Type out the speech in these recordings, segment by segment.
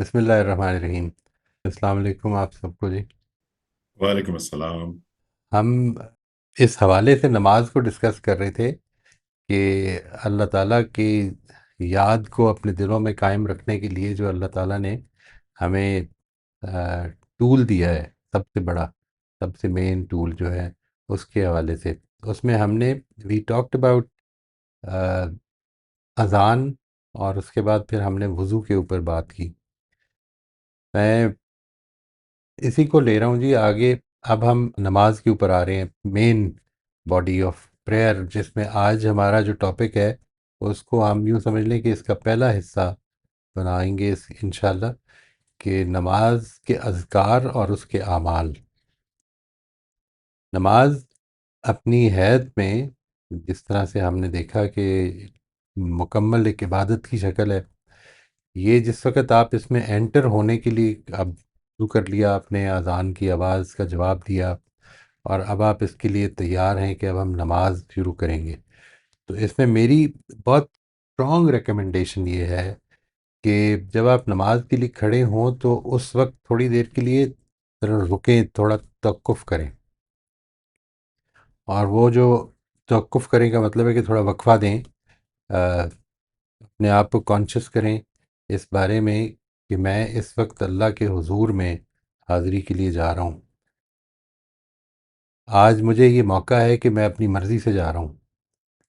بسم اللہ الرحمن الرحیم۔ السلام علیکم آپ سب کو جی۔ وعلیکم السلام۔ ہم اس حوالے سے نماز کو ڈسکس کر رہے تھے کہ اللہ تعالیٰ کی یاد کو اپنے دلوں میں قائم رکھنے کے لیے جو اللہ تعالیٰ نے ہمیں ٹول دیا ہے، سب سے بڑا، سب سے مین ٹول جو ہے، اس کے حوالے سے اس میں ہم نے وی ٹاکڈ اباؤٹ اذان، اور اس کے بعد پھر ہم نے وضو کے اوپر بات کی۔ میں اسی کو لے رہا ہوں جی آگے۔ اب ہم نماز کے اوپر آ رہے ہیں، مین باڈی آف پریئر، جس میں آج ہمارا جو ٹاپک ہے اس کو ہم یوں سمجھ لیں کہ اس کا پہلا حصہ بنائیں گے انشاءاللہ، کہ نماز کے اذکار اور اس کے اعمال۔ نماز اپنی حید میں جس طرح سے ہم نے دیکھا کہ مکمل ایک عبادت کی شکل ہے، یہ جس وقت آپ اس میں انٹر ہونے کے لیے اب شروع کر لیا، آپ نے اذان کی آواز کا جواب دیا اور اب آپ اس کے لیے تیار ہیں کہ اب ہم نماز شروع کریں گے، تو اس میں میری بہت اسٹرانگ ریکمنڈیشن یہ ہے کہ جب آپ نماز کے لیے کھڑے ہوں تو اس وقت تھوڑی دیر کے لیے ذرا رکیں، تھوڑا توقف کریں، اور وہ جو توقف کریں کا مطلب ہے کہ تھوڑا وقفہ دیں، اپنے آپ کو کانشیس کریں اس بارے میں کہ میں اس وقت اللہ کے حضور میں حاضری کے لیے جا رہا ہوں۔ آج مجھے یہ موقع ہے کہ میں اپنی مرضی سے جا رہا ہوں،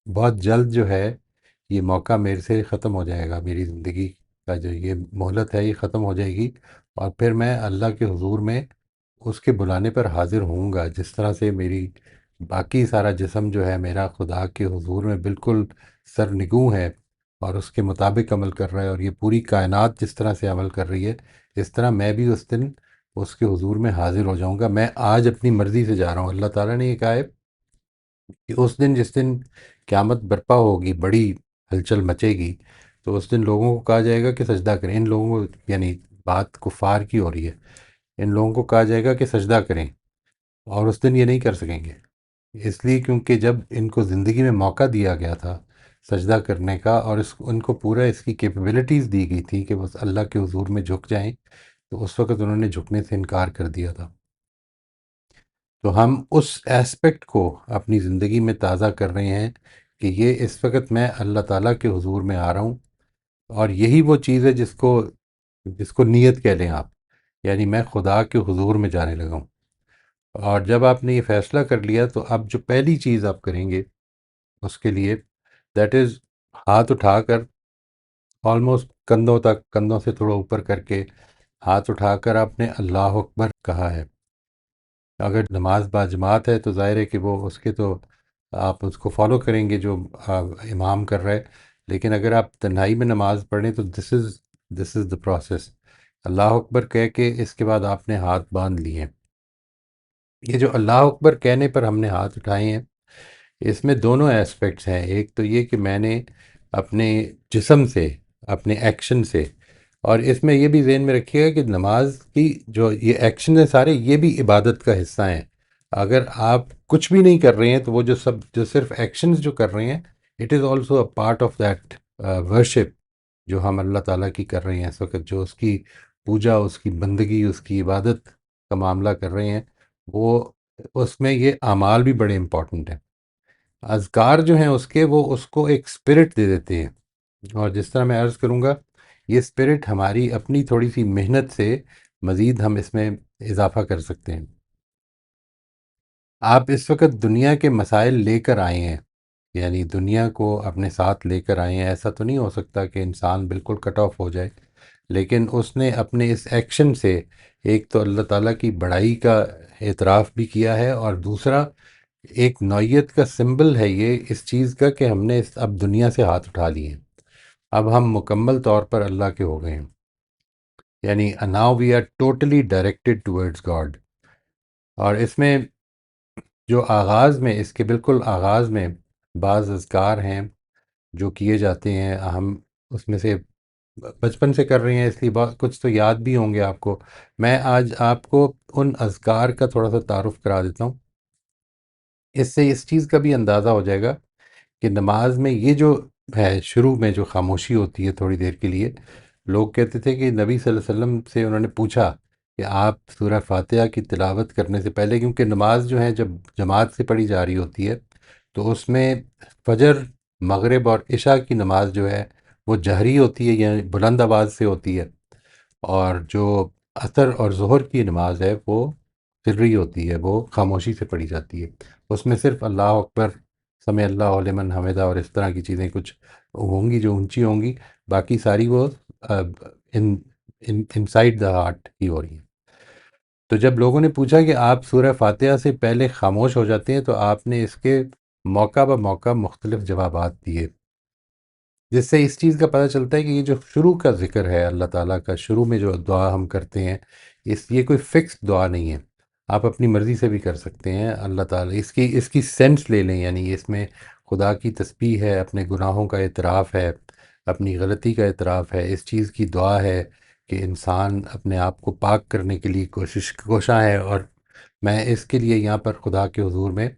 بہت جلد جو ہے یہ موقع میرے سے ختم ہو جائے گا، میری زندگی کا جو یہ مہلت ہے یہ ختم ہو جائے گی، اور پھر میں اللہ کے حضور میں اس کے بلانے پر حاضر ہوں گا، جس طرح سے میری باقی سارا جسم جو ہے میرا خدا کے حضور میں بالکل سرنگوں ہے اور اس کے مطابق عمل کر رہا ہے، اور یہ پوری کائنات جس طرح سے عمل کر رہی ہے، اس طرح میں بھی اس دن اس کے حضور میں حاضر ہو جاؤں گا۔ میں آج اپنی مرضی سے جا رہا ہوں، اللہ تعالیٰ نے یہ کہا ہے کہ اس دن جس دن قیامت برپا ہوگی، بڑی ہلچل مچے گی، تو اس دن لوگوں کو کہا جائے گا کہ سجدہ کریں، ان لوگوں کو، یعنی بات کفار کی ہو رہی ہے، ان لوگوں کو کہا جائے گا کہ سجدہ کریں، اور اس دن یہ نہیں کر سکیں گے، اس لیے کیونکہ جب ان کو زندگی میں موقع دیا گیا تھا سجدہ کرنے کا، اور ان کو پورا اس کی کیپبلٹیز دی گئی تھی کہ بس اللہ کے حضور میں جھک جائیں، تو اس وقت انہوں نے جھکنے سے انکار کر دیا تھا۔ تو ہم اس ایسپیکٹ کو اپنی زندگی میں تازہ کر رہے ہیں کہ یہ اس وقت میں اللہ تعالیٰ کے حضور میں آ رہا ہوں، اور یہی وہ چیز ہے جس کو نیت کہہ لیں آپ، یعنی میں خدا کے حضور میں جانے لگا ہوں۔ اور جب آپ نے یہ فیصلہ کر لیا تو اب جو پہلی چیز آپ کریں گے اس کے لیے، دیٹ از، ہاتھ اٹھا کر آلموسٹ کندھوں تک، کندھوں سے تھوڑا اوپر کر کے ہاتھ اٹھا کر آپ نے اللہ اکبر کہا ہے۔ اگر نماز باجماعت ہے تو ظاہر ہے کہ وہ اس کے تو آپ اس کو فالو کریں گے جو امام کر رہا ہے، لیکن اگر آپ تنہائی میں نماز پڑھیں تو دس از دا پروسیس۔ اللہ اکبر کہہ کے اس کے بعد آپ نے ہاتھ باندھ لیے ہیں۔ یہ جو اللہ اکبر کہنے پر ہم نے ہاتھ اٹھائے ہیں، اس میں دونوں ایسپیکٹس ہیں، ایک تو یہ کہ میں نے اپنے جسم سے، اپنے ایکشن سے، اور اس میں یہ بھی ذہن میں رکھیے گا کہ نماز کی جو یہ ایکشن ہیں سارے، یہ بھی عبادت کا حصہ ہیں۔ اگر آپ کچھ بھی نہیں کر رہے ہیں تو وہ جو صرف ایکشنز جو کر رہے ہیں، it is also a part of that worship جو ہم اللہ تعالیٰ کی کر رہے ہیں اس وقت، جو اس کی پوجا، اس کی بندگی، اس کی عبادت کا معاملہ کر رہے ہیں، وہ اس میں یہ اعمال بھی بڑے امپورٹنٹ ہیں۔ اذکار جو ہیں اس کے، وہ اس کو ایک اسپرٹ دے دیتے ہیں، اور جس طرح میں عرض کروں گا، یہ اسپرٹ ہماری اپنی تھوڑی سی محنت سے مزید ہم اس میں اضافہ کر سکتے ہیں۔ آپ اس وقت دنیا کے مسائل لے کر آئے ہیں، یعنی دنیا کو اپنے ساتھ لے کر آئے ہیں، ایسا تو نہیں ہو سکتا کہ انسان بالکل کٹ آف ہو جائے، لیکن اس نے اپنے اس ایکشن سے ایک تو اللہ تعالیٰ کی بڑائی کا اعتراف بھی کیا ہے، اور دوسرا ایک نوعیت کا سمبل ہے یہ اس چیز کا کہ ہم نے اب دنیا سے ہاتھ اٹھا لیے ہیں، اب ہم مکمل طور پر اللہ کے ہو گئے ہیں، یعنی now we are totally directed towards God. اور اس میں جو آغاز میں، اس کے بالکل آغاز میں بعض اذکار ہیں جو کیے جاتے ہیں، ہم اس میں سے بچپن سے کر رہے ہیں، اس لیے بہت کچھ تو یاد بھی ہوں گے آپ کو۔ میں آج آپ کو ان اذکار کا تھوڑا سا تعارف کرا دیتا ہوں، اس سے اس چیز کا بھی اندازہ ہو جائے گا کہ نماز میں یہ جو ہے، شروع میں جو خاموشی ہوتی ہے تھوڑی دیر کے لیے، لوگ کہتے تھے کہ نبی صلی اللہ علیہ وسلم سے انہوں نے پوچھا کہ آپ سورہ فاتحہ کی تلاوت کرنے سے پہلے، کیونکہ نماز جو ہے جب جماعت سے پڑھی جا رہی ہوتی ہے تو اس میں فجر، مغرب اور عشاء کی نماز جو ہے وہ جہری ہوتی ہے، یعنی بلند آواز سے ہوتی ہے، اور جو عصر اور ظہر کی نماز ہے وہ سری ہوتی ہے، وہ خاموشی سے پڑھی جاتی ہے۔ اس میں صرف اللہ اکبر، سمع اللہ لمن حمدہ اور اس طرح کی چیزیں کچھ ہوں گی جو اونچی ہوں گی، باقی ساری وہ ان انسائڈ دا ہارٹ ہی ہو رہی ہیں۔ تو جب لوگوں نے پوچھا کہ آپ سورہ فاتحہ سے پہلے خاموش ہو جاتے ہیں، تو آپ نے اس کے موقع بہ موقع مختلف جوابات دیے، جس سے اس چیز کا پتہ چلتا ہے کہ یہ جو شروع کا ذکر ہے اللہ تعالیٰ کا، شروع میں جو دعا ہم کرتے ہیں، یہ کوئی فکس دعا نہیں ہے، آپ اپنی مرضی سے بھی کر سکتے ہیں۔ اللہ تعالیٰ اس کی سینس لے لیں، یعنی اس میں خدا کی تسبیح ہے، اپنے گناہوں کا اعتراف ہے، اپنی غلطی کا اعتراف ہے، اس چیز کی دعا ہے کہ انسان اپنے آپ کو پاک کرنے کے لیے کوشاں ہے، اور میں اس کے لیے یہاں پر خدا کے حضور میں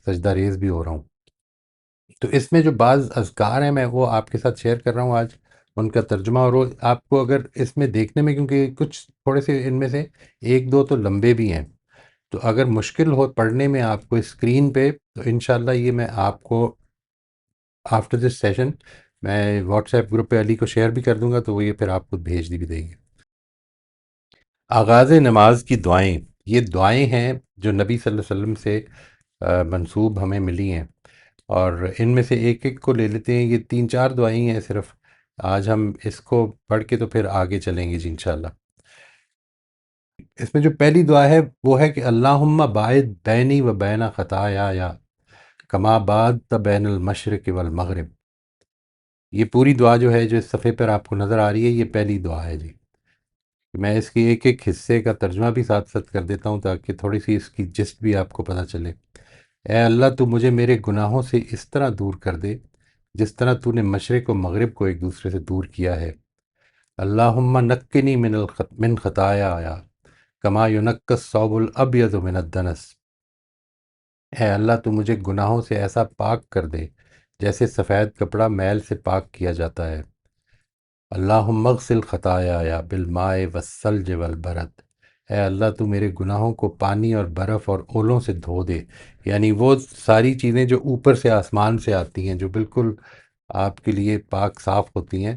سجدہ ریز بھی ہو رہا ہوں۔ تو اس میں جو بعض اذکار ہیں میں وہ آپ کے ساتھ شیئر کر رہا ہوں آج، ان کا ترجمہ، اور وہ آپ کو اگر اس میں دیکھنے میں، کیونکہ کچھ تھوڑے سے ان میں سے ایک دو تو لمبے بھی ہیں، تو اگر مشکل ہو پڑھنے میں آپ کو اسکرین پہ، تو انشاءاللہ یہ میں آپ کو آفٹر دس سیشن میں واٹس ایپ گروپ پہ علی کو شیئر بھی کر دوں گا، تو وہ یہ پھر آپ کو بھیج بھی دیں گے۔ آغاز نماز کی دعائیں، یہ دعائیں ہیں جو نبی صلی اللہ علیہ وسلم سے منسوب ہمیں ملی ہیں، اور ان میں سے ایک ایک کو لے لیتے ہیں۔ یہ تین چار دعائیں ہیں صرف، آج ہم اس کو پڑھ کے تو پھر آگے چلیں گے جی انشاءاللہ۔ اس میں جو پہلی دعا ہے وہ ہے کہ اللہم باعد بینی و بین خطایا یا کما بعدت بین المشرق والمغرب۔ یہ پوری دعا جو ہے جو اس صفحے پر آپ کو نظر آ رہی ہے، یہ پہلی دعا ہے جی۔ میں اس کی ایک ایک حصے کا ترجمہ بھی ساتھ ساتھ کر دیتا ہوں تاکہ تھوڑی سی اس کی جسٹ بھی آپ کو پتہ چلے۔ اے اللہ، تو مجھے میرے گناہوں سے اس طرح دور کر دے جس طرح تو نے مشرق و مغرب کو ایک دوسرے سے دور کیا ہے۔ اللہم نقنی من خطایا یا کما ینقی الثوب الابیض من الدنس۔ اے اللہ، تو مجھے گناہوں سے ایسا پاک کر دے جیسے سفید کپڑا میل سے پاک کیا جاتا ہے۔ اللہم اغسل خطایا بالماء والثلج والبرد۔ اے اللہ، تو میرے گناہوں کو پانی اور برف اور اولوں سے دھو دے، یعنی وہ ساری چیزیں جو اوپر سے آسمان سے آتی ہیں، جو بالکل آپ کے لیے پاک صاف ہوتی ہیں،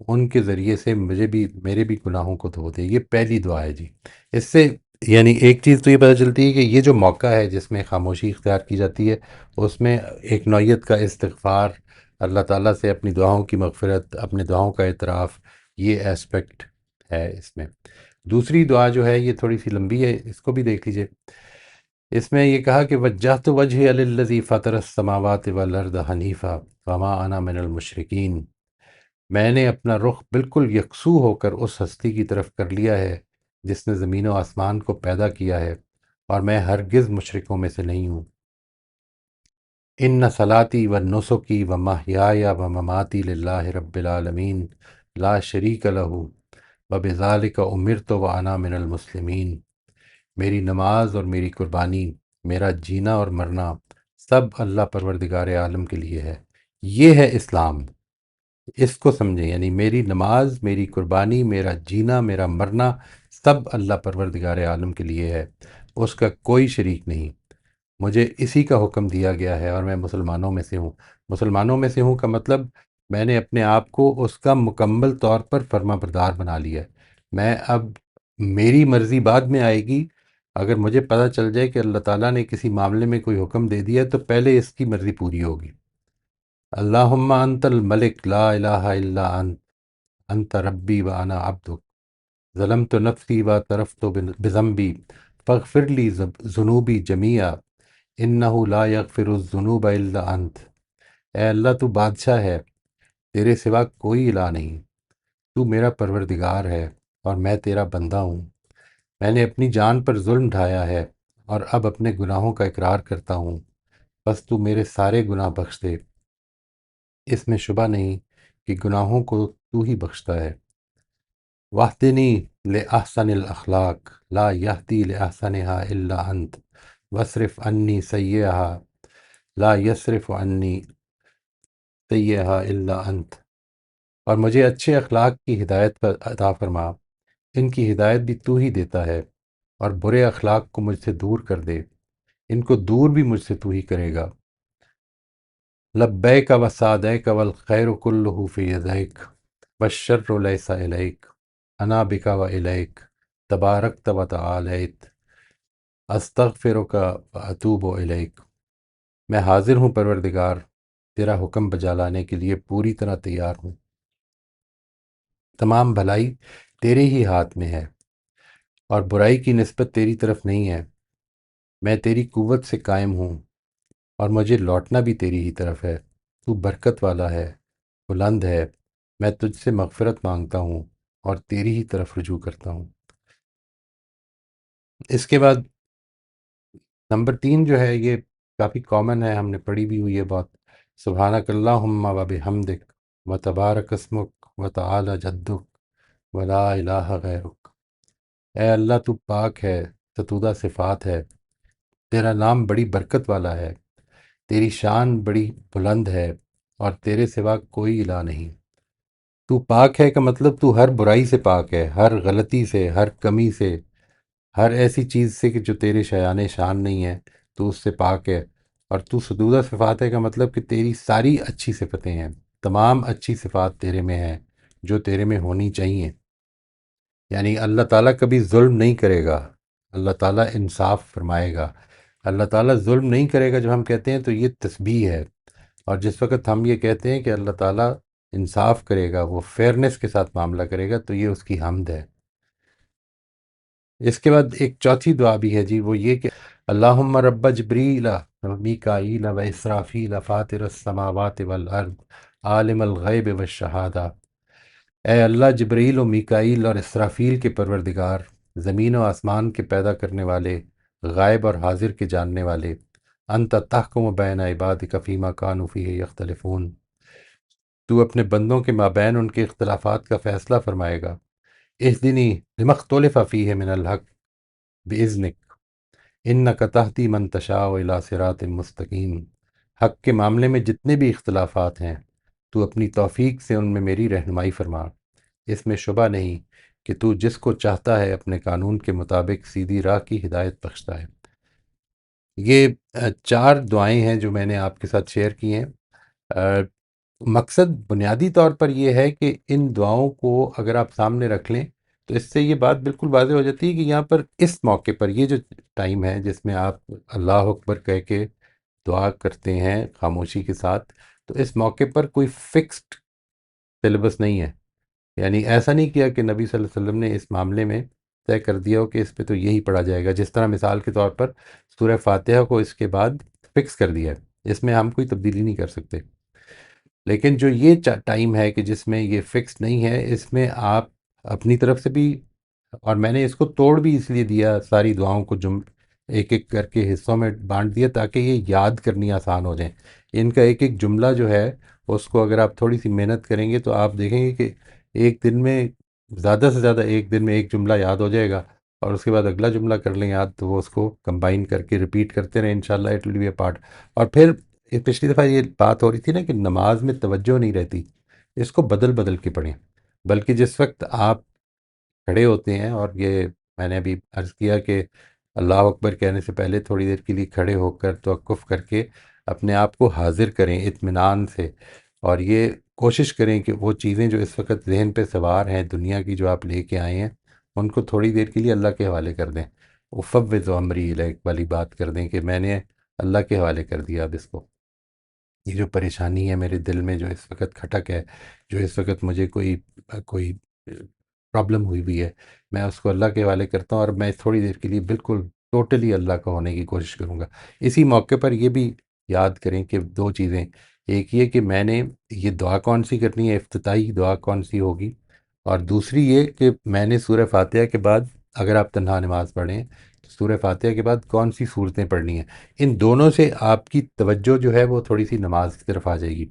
ان کے ذریعے سے مجھے بھی، میرے بھی گناہوں کو دھو دے۔ یہ پہلی دعا ہے جی۔ اس سے یعنی ایک چیز تو یہ پتہ چلتی ہے کہ یہ جو موقع ہے جس میں خاموشی اختیار کی جاتی ہے، اس میں ایک نوعیت کا استغفار، اللہ تعالیٰ سے اپنی دعاؤں کی مغفرت، اپنے دعاؤں کا اعتراف، یہ اسپیکٹ ہے اس میں۔ دوسری دعا جو ہے یہ تھوڑی سی لمبی ہے، اس کو بھی دیکھ لیجئے۔ اس میں یہ کہا کہ وجہت وجہ للذی فطر السماوات والارض حنیفا وما انا من المشرکین۔ میں نے اپنا رخ بالکل یکسو ہو کر اس ہستی کی طرف کر لیا ہے جس نے زمین و آسمان کو پیدا کیا ہے، اور میں ہرگز مشرکوں میں سے نہیں ہوں۔ ان صلاتی و نسکی و محیای و مماتی للہ رب العالمین لا شریک لہ و بذالک امرت و انا من المسلمین۔ میری نماز اور میری قربانی، میرا جینا اور مرنا، سب اللہ پروردگار عالم کے لیے ہے۔ یہ ہے اسلام، اس کو سمجھیں، یعنی میری نماز، میری قربانی، میرا جینا، میرا مرنا، سب اللہ پروردگار عالم کے لیے ہے، اس کا کوئی شریک نہیں۔ مجھے اسی کا حکم دیا گیا ہے اور میں مسلمانوں میں سے ہوں۔ مسلمانوں میں سے ہوں کا مطلب میں نے اپنے آپ کو اس کا مکمل طور پر فرما بردار بنا لیا ہے۔ میں اب، میری مرضی بعد میں آئے گی، اگر مجھے پتہ چل جائے کہ اللہ تعالیٰ نے کسی معاملے میں کوئی حکم دے دیا تو پہلے اس کی مرضی پوری ہوگی۔ اللہم انت الملک لا الہ الا انت، انت ربی وانا عبدک، ظلمت نفسی واعترفت بذنبی فاغفر لی ذنوبی جمیعا انہ لا یغفر الذنوب الا انت۔ اے اللہ، تو بادشاہ ہے، تیرے سوا کوئی الہ نہیں، تو میرا پروردگار ہے اور میں تیرا بندہ ہوں۔ میں نے اپنی جان پر ظلم ڈھایا ہے اور اب اپنے گناہوں کا اقرار کرتا ہوں، بس تو میرے سارے گناہ بخش دے۔ اس میں شبہ نہیں کہ گناہوں کو تو ہی بخشتا ہے۔ واہدنی لأحسن الاخلاق لا یہدی لأحسنها الا انت واصرف عنی سیئها لا یصرف عنی سیئها الا انت۔ اور مجھے اچھے اخلاق کی ہدایت پر عطا فرما، ان کی ہدایت بھی تو ہی دیتا ہے، اور برے اخلاق کو مجھ سے دور کر دے، ان کو دور بھی مجھ سے تو ہی کرے گا۔ لبیک و سعدیک والخیر کلہ فی یدیک والشر لیس الیک، انا بک و الیک تبارکت و تعالیت، استغفرک و اتوب الیک۔ میں حاضر ہوں پروردگار، تیرا حکم بجا لانے کے لیے پوری طرح تیار ہوں۔ تمام بھلائی تیرے ہی ہاتھ میں ہے، اور برائی کی نسبت تیری طرف نہیں ہے۔ میں تیری قوت سے قائم ہوں، اور مجھے لوٹنا بھی تیری ہی طرف ہے۔ تو برکت والا ہے، بلند ہے، میں تجھ سے مغفرت مانگتا ہوں اور تیری ہی طرف رجوع کرتا ہوں۔ اس کے بعد نمبر 3 جو ہے، یہ کافی کامن ہے، ہم نے پڑھی بھی ہوئی ہے بہت۔ سبحانک اللہم و بحمدک و تبارک اسمک و تعالی جدک و لا الہ غیرک۔ اے اللہ تو پاک ہے، ستودہ صفات ہے، تیرا نام بڑی برکت والا ہے، تیری شان بڑی بلند ہے، اور تیرے سوا کوئی الہ نہیں۔ تو پاک ہے کا مطلب تو ہر برائی سے پاک ہے، ہر غلطی سے، ہر کمی سے، ہر ایسی چیز سے کہ جو تیرے شایان شان نہیں ہے، تو اس سے پاک ہے۔ اور تو سدودہ صفات ہے کا مطلب کہ تیری ساری اچھی صفتیں ہیں، تمام اچھی صفات تیرے میں ہیں جو تیرے میں ہونی چاہیے۔ یعنی اللہ تعالیٰ کبھی ظلم نہیں کرے گا، اللہ تعالیٰ انصاف فرمائے گا۔ اللہ تعالیٰ ظلم نہیں کرے گا جب ہم کہتے ہیں تو یہ تسبیح ہے، اور جس وقت ہم یہ کہتے ہیں کہ اللہ تعالیٰ انصاف کرے گا، وہ فیئرنس کے ساتھ معاملہ کرے گا، تو یہ اس کی حمد ہے۔ اس کے بعد ایک چوتھی دعا بھی ہے جی، وہ یہ کہ اللہم رب جبریل و میکائیل و اسرافیل فاطر السماوات والارض عالم الغیب والشہادہ۔ اے اللہ، جبریل و میکائیل اور اسرافیل کے پروردگار، زمین و آسمان کے پیدا کرنے والے، غائب اور حاضر کے جاننے والے، انت تحکم بین عبادک فیما کانوا فیہ یختلفون۔ تو اپنے بندوں کے مابین ان کے اختلافات کا فیصلہ فرمائے گا۔ اہدنی لما اختلف فیہ من الحق بإذنک انک تہدی من تشاء الی صراط مستقیم۔ حق کے معاملے میں جتنے بھی اختلافات ہیں، تو اپنی توفیق سے ان میں میری رہنمائی فرما۔ اس میں شبہ نہیں کہ تو جس کو چاہتا ہے اپنے قانون کے مطابق سیدھی راہ کی ہدایت بخشتا ہے۔ یہ 4 دعائیں ہیں جو میں نے آپ کے ساتھ شیئر کی ہیں۔ مقصد بنیادی طور پر یہ ہے کہ ان دعاؤں کو اگر آپ سامنے رکھ لیں تو اس سے یہ بات بالکل واضح ہو جاتی ہے کہ یہاں پر اس موقع پر یہ جو ٹائم ہے جس میں آپ اللہ اکبر کہہ کے دعا کرتے ہیں خاموشی کے ساتھ، تو اس موقع پر کوئی فکسڈ سلیبس نہیں ہے۔ یعنی ایسا نہیں کیا کہ نبی صلی اللہ علیہ وسلم نے اس معاملے میں طے کر دیا ہو کہ اس پہ تو یہی پڑھا جائے گا، جس طرح مثال کے طور پر سورہ فاتحہ کو اس کے بعد فکس کر دیا ہے، اس میں ہم کوئی تبدیلی نہیں کر سکتے۔ لیکن جو یہ ٹائم ہے کہ جس میں یہ فکس نہیں ہے، اس میں آپ اپنی طرف سے بھی، اور میں نے اس کو توڑ بھی اس لیے دیا، ساری دعاؤں کو ایک ایک کر کے حصوں میں بانٹ دیا تاکہ یہ یاد کرنی آسان ہو جائیں۔ ان کا ایک ایک جملہ جو ہے اس کو اگر آپ تھوڑی سی محنت کریں گے تو آپ دیکھیں گے کہ ایک دن میں زیادہ سے زیادہ ایک دن میں ایک جملہ یاد ہو جائے گا، اور اس کے بعد اگلا جملہ کر لیں یاد، تو وہ اس کو کمبائن کر کے ریپیٹ کرتے رہیں، انشاءاللہ it will be a part. اور پھر پچھلی دفعہ یہ بات ہو رہی تھی نا کہ نماز میں توجہ نہیں رہتی، اس کو بدل بدل کے پڑھیں، بلکہ جس وقت آپ کھڑے ہوتے ہیں، اور یہ میں نے ابھی عرض کیا کہ اللہ اکبر کہنے سے پہلے تھوڑی دیر کے لیے کھڑے ہو کر توقف کر کے اپنے آپ کو حاضر کریں اطمینان سے، اور یہ کوشش کریں کہ وہ چیزیں جو اس وقت ذہن پہ سوار ہیں دنیا کی جو آپ لے کے آئے ہیں، ان کو تھوڑی دیر کے لیے اللہ کے حوالے کر دیں، افوض امری الیک والی بات کر دیں کہ میں نے اللہ کے حوالے کر دیا اب اس کو۔ یہ جو پریشانی ہے میرے دل میں، جو اس وقت کھٹک ہے، جو اس وقت مجھے کوئی پرابلم ہوئی ہے، میں اس کو اللہ کے حوالے کرتا ہوں، اور میں تھوڑی دیر کے لیے بالکل ٹوٹلی اللہ کا ہونے کی کوشش کروں گا۔ اسی موقع پر یہ بھی یاد کریں کہ 2 چیزیں، ایک یہ کہ میں نے یہ دعا کون سی کرنی ہے، افتتاحی دعا کون سی ہوگی، اور دوسری یہ کہ میں نے سورہ فاتحہ کے بعد، اگر آپ تنہا نماز پڑھیں تو سورہ فاتحہ کے بعد کون سی صورتیں پڑھنی ہیں۔ ان دونوں سے آپ کی توجہ جو ہے وہ تھوڑی سی نماز کی طرف آ جائے گی۔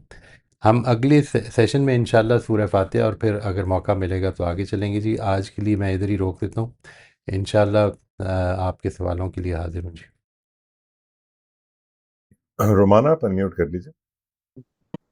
ہم اگلے سیشن میں انشاءاللہ سورہ فاتحہ، اور پھر اگر موقع ملے گا تو آگے چلیں گے جی۔ آج کے لیے میں ادھر ہی روک دیتا ہوں، انشاءاللہ آپ کے سوالوں کے لیے حاضر ہوں جی۔ رومانہ آپ انمیوٹ کر لیجیے۔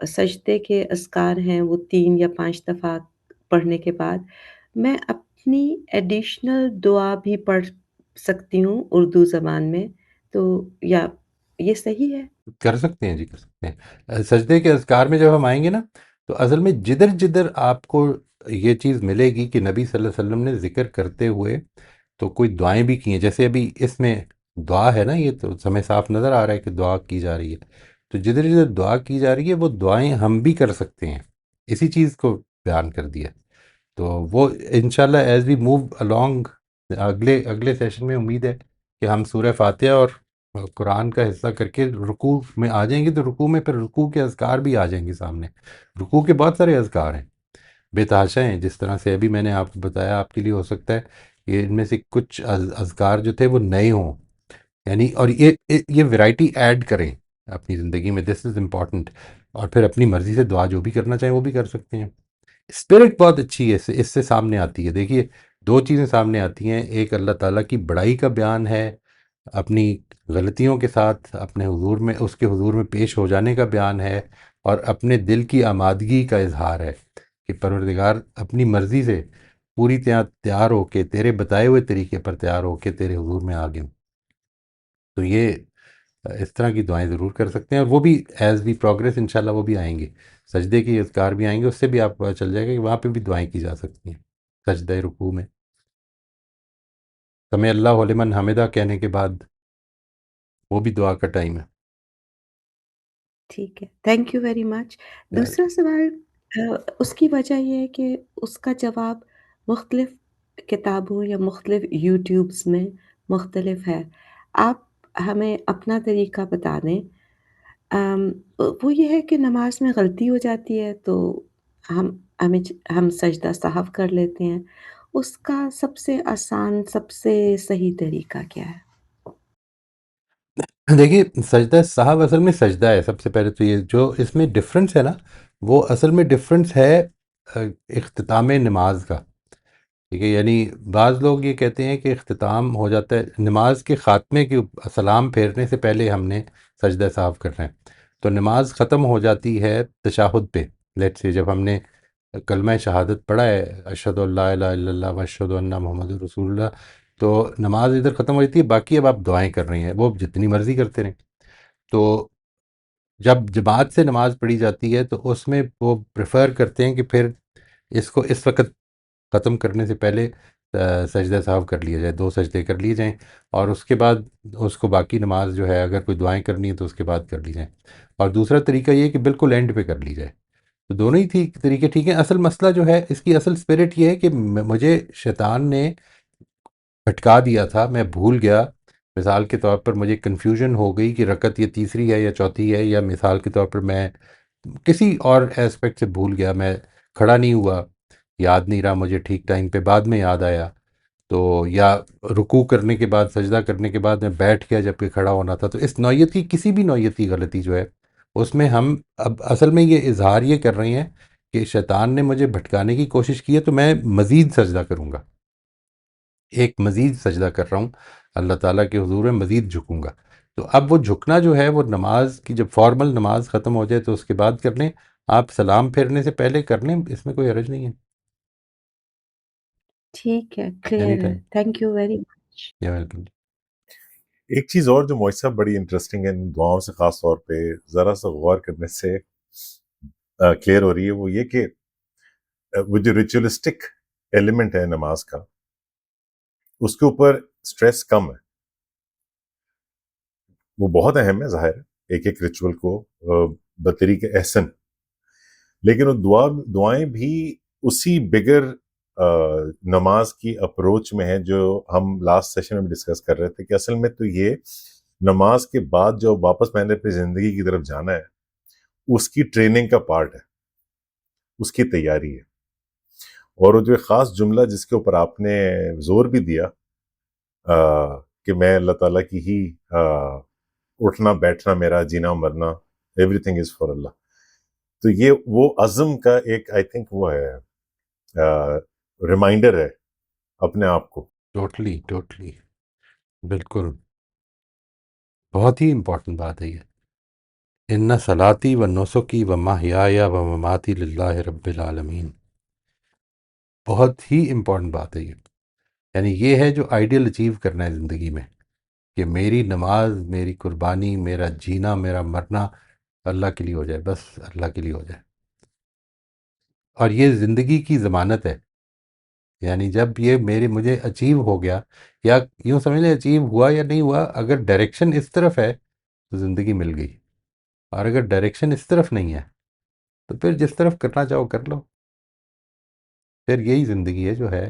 سجدے کے اذکار ہیں وہ 3 یا 5 دفعہ پڑھنے کے بعد میں اپنی ایڈیشنل دعا بھی پڑھ سکتی ہوں اردو زبان میں، تو یا یہ صحیح ہے؟ کر سکتے ہیں جی، کر سکتے ہیں۔ سجدے کے اذکار میں جب ہم آئیں گے نا، تو اصل میں جدھر جدھر آپ کو یہ چیز ملے گی کہ نبی صلی اللہ علیہ وسلم نے ذکر کرتے ہوئے تو کوئی دعائیں بھی کی ہیں، جیسے ابھی اس میں دعا ہے نا، یہ تو ہمیں صاف نظر آ رہا ہے کہ دعا کی جا رہی ہے، تو جدھر جدھر دعا کی جا رہی ہے وہ دعائیں ہم بھی کر سکتے ہیں، اسی چیز کو بیان کر دیا۔ تو وہ انشاءاللہ ایز وی موو along اگلے سیشن میں امید ہے کہ ہم سورہ فاتحہ اور قرآن کا حصہ کر کے رکوع میں آ جائیں گے، تو رکوع میں پھر رکوع کے اذکار بھی آ جائیں گے سامنے۔ رکوع کے بہت سارے اذکار ہیں، بے تحاشا ہیں، جس طرح سے ابھی میں نے آپ کو بتایا، آپ کے لیے ہو سکتا ہے کہ ان میں سے کچھ اذکار جو تھے وہ نئے ہوں، یعنی اور یہ ورائٹی ایڈ کریں اپنی زندگی میں، دس از امپورٹنٹ، اور پھر اپنی مرضی سے دعا جو بھی کرنا چاہیں وہ بھی کر سکتے ہیں۔ اسپرٹ بہت اچھی ہے، اس سے سامنے آتی ہے۔ دیکھیے، دو چیزیں سامنے آتی ہیں، ایک اللہ تعالیٰ کی بڑائی کا بیان ہے، اپنی غلطیوں کے ساتھ اپنے حضور میں، اس کے حضور میں پیش ہو جانے کا بیان ہے، اور اپنے دل کی آمادگی کا اظہار ہے کہ پروردگار اپنی مرضی سے پوری طرح تیار ہو کے تیرے بتائے ہوئے طریقے پر تیار ہو کے تیرے حضور میں آ گئے ہوں۔ تو یہ اس طرح کی دعائیں ضرور کر سکتے ہیں، اور وہ بھی ایز وی پروگرس انشاءاللہ وہ بھی آئیں گے، سجدے کی اذکار بھی آئیں گے، اس سے بھی آپ کو پتہ چل جائے گا کہ وہاں پہ بھی دعائیں کی جا سکتی ہیں سجدہ رکوع میں۔ سمع اللہ لمن حمدہ کہنے کے بعد وہ بھی دعا کا ٹائم ہے۔ ٹھیک ہے، تھینک یو ویری مچ۔ دوسرا سوال اس کی وجہ یہ ہے کہ اس کا جواب مختلف کتابوں یا مختلف یوٹیوبس میں مختلف ہے۔ آپ ہمیں اپنا طریقہ بتا دیں۔ ام، وہ یہ ہے کہ نماز میں غلطی ہو جاتی ہے تو ہم ہم سجدہ سہو کر لیتے ہیں۔ اس کا سب سے آسان، سب سے صحیح طریقہ کیا ہے؟ دیکھیے، سجدہ صاحب اصل میں سجدہ ہے، سب سے پہلے تو یہ جو اس میں ڈفرینس ہے نا، وہ اصل میں ڈفرینس ہے اختتام نماز کا، ٹھیک ہے؟ یعنی بعض لوگ یہ کہتے ہیں کہ اختتام ہو جاتا ہے نماز کے خاتمے کے سلام پھیرنے سے پہلے، ہم نے سجدہ صاحب کرنا ہے، تو نماز ختم ہو جاتی ہے تشہد پہ، لیٹ سے جب ہم نے کلمہ شہادت پڑھا ہے، اشہد ان لا الہ الا اللہ و اشہد ان محمد رسول اللہ، تو نماز ادھر ختم ہو جاتی ہے، باقی اب آپ دعائیں کر رہی ہیں، وہ جتنی مرضی کرتے رہیں۔ تو جب جماعت سے نماز پڑھی جاتی ہے تو اس میں وہ پریفر کرتے ہیں کہ پھر اس کو اس وقت ختم کرنے سے پہلے سجدہ صاحب کر لیا جائے، 2 سجدے کر لیے جائیں، اور اس کے بعد اس کو باقی نماز جو ہے اگر کوئی دعائیں کرنی ہے تو اس کے بعد کر لی جائیں، اور دوسرا طریقہ یہ ہے کہ بالکل اینڈ پہ کر لی جائے۔ تو دونوں ہی طریقے ٹھیک ہیں۔ اصل مسئلہ جو ہے اس کی اصل اسپرٹ یہ ہے کہ مجھے شیطان نے بھٹکا دیا تھا، میں بھول گیا، مثال کے طور پر مجھے کنفیوژن ہو گئی کہ رکعت یہ تیسری ہے یا چوتھی ہے، یا مثال کے طور پر میں کسی اور ایسپیکٹ سے بھول گیا، میں کھڑا نہیں ہوا، یاد نہیں رہا مجھے ٹھیک ٹائم پہ، بعد میں یاد آیا، تو یا رکوع کرنے کے بعد، سجدہ کرنے کے بعد میں بیٹھ گیا جب کہ کھڑا ہونا تھا، تو اس نوعیت کی کسی بھی نوعیت کی غلطی جو ہے اس میں ہم اب اصل میں یہ اظہار یہ کر رہے ہیں کہ شیطان نے مجھے بھٹکانے کی کوشش کی ہے، تو میں مزید سجدہ کروں گا، ایک مزید سجدہ کر رہا ہوں اللہ تعالیٰ کے حضور میں، مزید جھکوں گا۔ تو اب وہ جھکنا جو ہے وہ نماز کی، جب فارمل نماز ختم ہو جائے تو اس کے بعد کر لیں، آپ سلام پھیرنے سے پہلے کر لیں، اس میں کوئی حرج نہیں ہے۔ ٹھیک ہے، اینی کلیئر ہے، time, thank you very much. یا ویلکم۔ ایک چیز اور جو معجزہ بڑی انٹرسٹنگ ہے ان دعاؤں سے، خاص طور پہ ذرا سا غور کرنے سے کلیئر ہو رہی ہے، وہ یہ کہ وہ جو ریچولسٹک ایلیمنٹ ہے نماز کا، اس کے اوپر سٹریس کم ہے، وہ بہت اہم ہے ظاہر ہے، ایک ایک ریچول کو بطریق احسن، لیکن وہ دعائیں بھی اسی بگر نماز کی اپروچ میں ہے جو ہم لاسٹ سیشن میں ڈسکس کر رہے تھے، کہ اصل میں تو یہ نماز کے بعد جو واپس میں نے اپنی زندگی کی طرف جانا ہے، اس کی ٹریننگ کا پارٹ ہے، اس کی تیاری ہے، اور وہ جو خاص جملہ جس کے اوپر آپ نے زور بھی دیا کہ میں اللہ تعالیٰ کی ہی اٹھنا بیٹھنا، میرا جینا مرنا، ایوری تھنگ از فار اللہ، تو یہ وہ عزم کا ایک آئی تھنک وہ ہے، ریمائنڈر ہے اپنے آپ کو۔ ٹوٹلی ٹوٹلی، بالکل، بہت ہی امپورٹنٹ بات ہے یہ۔ ان صلاتی و نسکی و محیایا و مماتی للہ رب العالمین. بہت ہی امپورٹنٹ بات ہے یہ. یعنی یہ ہے جو آئیڈیل اچیو کرنا ہے زندگی میں، کہ میری نماز، میری قربانی، میرا جینا، میرا مرنا اللہ کے لیے ہو جائے، بس اللہ کے لیے ہو جائے. اور یہ زندگی کی ضمانت ہے. یعنی جب یہ مجھے اچیو ہو گیا، یا یوں سمجھ لیں اچیو ہوا یا نہیں ہوا، اگر ڈائریکشن اس طرف ہے تو زندگی مل گئی. اور اگر ڈائریکشن اس طرف نہیں ہے تو پھر جس طرف کرنا چاہو کر لو. پھر یہی زندگی ہے جو ہے.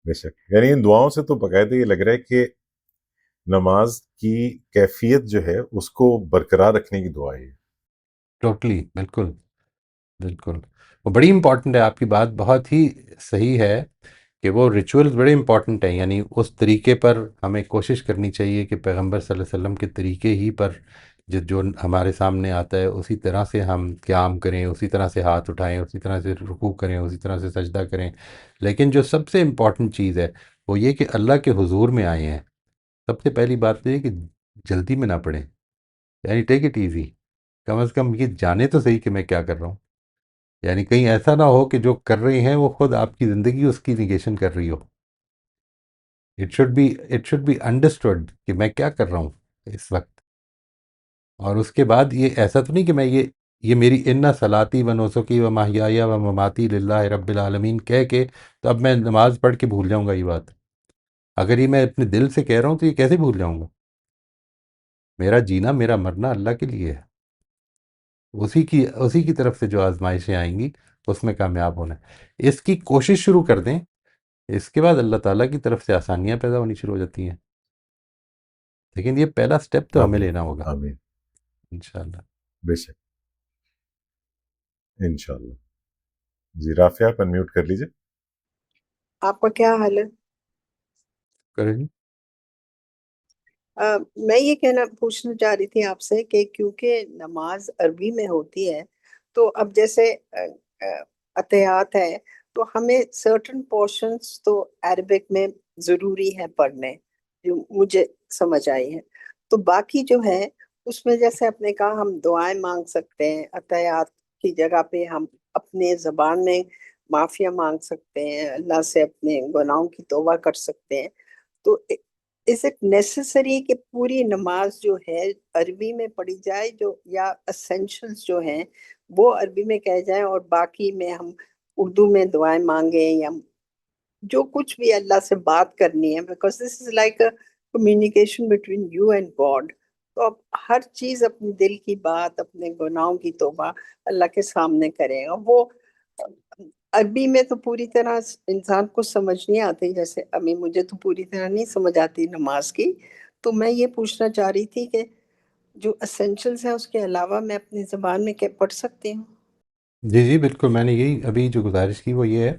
بے شک. یعنی ان دعاؤں سے تو باقاعدہ یہ لگ رہا ہے کہ نماز کی کیفیت جو ہے اس کو برقرار رکھنے کی دعا ہے. ٹوٹلی، بالکل بالکل. وہ بڑی امپورٹنٹ ہے، آپ کی بات بہت ہی صحیح ہے کہ وہ ریچولز بڑے امپورٹنٹ ہیں. یعنی اس طریقے پر ہمیں کوشش کرنی چاہیے کہ پیغمبر صلی اللہ علیہ وسلم کے طریقے ہی پر جو ہمارے سامنے آتا ہے اسی طرح سے ہم قیام کریں، اسی طرح سے ہاتھ اٹھائیں، اسی طرح سے رکوع کریں، اسی طرح سے سجدہ کریں. لیکن جو سب سے امپورٹنٹ چیز ہے وہ یہ کہ اللہ کے حضور میں آئے ہیں. سب سے پہلی بات یہ ہے کہ جلدی میں نہ پڑیں. یعنی ٹیک اٹ ایزی. کم از کم یہ جانے تو صحیح کہ میں کیا کر رہا ہوں. یعنی کہیں ایسا نہ ہو کہ جو کر رہے ہیں وہ خود آپ کی زندگی اس کی نگیشن کر رہی ہو. اٹ شوڈ بی انڈرسٹوڈ کہ میں کیا کر رہا ہوں اس وقت. اور اس کے بعد یہ ایسا تو نہیں کہ میں یہ میری انا صلاتی و نسکی و محیایا و مماتی للہ رب العالمین کہہ کے تو اب میں نماز پڑھ کے بھول جاؤں گا یہ بات. اگر یہ میں اپنے دل سے کہہ رہا ہوں تو یہ کیسے بھول جاؤں گا؟ میرا جینا، میرا مرنا اللہ کے لیے ہے. اسی کی طرف سے جو آزمائشیں آئیں گی اس میں کامیاب ہونا ہے. اس کی کوشش شروع کر دیں، اس کے بعد اللہ تعالیٰ کی طرف سے آسانیاں پیدا ہونی شروع ہو جاتی ہیں. لیکن یہ پہلا سٹیپ تو ہمیں آمین لینا ہوگا آمین. انشاءاللہ. بے شک انشاءاللہ. جی رافیہ آپ انمیوٹ کر لیجیے. آپ کا کیا حال ہے؟ کریں جی. میں یہ پوچھنا چاہ رہی تھی آپ سے کہ کیونکہ نماز عربی میں ہوتی ہے تو اب جیسے اتحیات ہے تو ہمیں سرٹن پورشنز تو عربک میں ضروری ہے پڑھنے، جو مجھے سمجھ آئی ہے. تو باقی جو ہے اس میں جیسے آپ نے کہا ہم دعائیں مانگ سکتے ہیں، اتحیات کی جگہ پہ ہم اپنے زبان میں معافیا مانگ سکتے ہیں، اللہ سے اپنے گناہوں کی توبہ کر سکتے ہیں. تو از اٹ نیسسری کہ پوری نماز جو ہے عربی میں پڑھی جائے، جو یا اسینشلز جو ہیں وہ عربی میں کہہ جائیں اور باقی میں ہم اردو میں دعائیں مانگیں، یا جو کچھ بھی اللہ سے بات کرنی ہے، because this is like a communication between you and God. تو اب ہر چیز اپنے دل کی بات، اپنے گناہوں کی توبہ اللہ کے سامنے کریں. اور وہ عربی میں تو پوری طرح انسان کو سمجھ نہیں آتی، جیسے ابھی مجھے تو پوری طرح نہیں سمجھ آتی نماز کی. تو میں یہ پوچھنا چاہ رہی تھی کہ جو اسینشلز ہیں اس کے علاوہ میں اپنی زبان میں پڑھ سکتی ہوں؟ جی جی بالکل. میں نے یہی ابھی جو گزارش کی وہ یہ ہے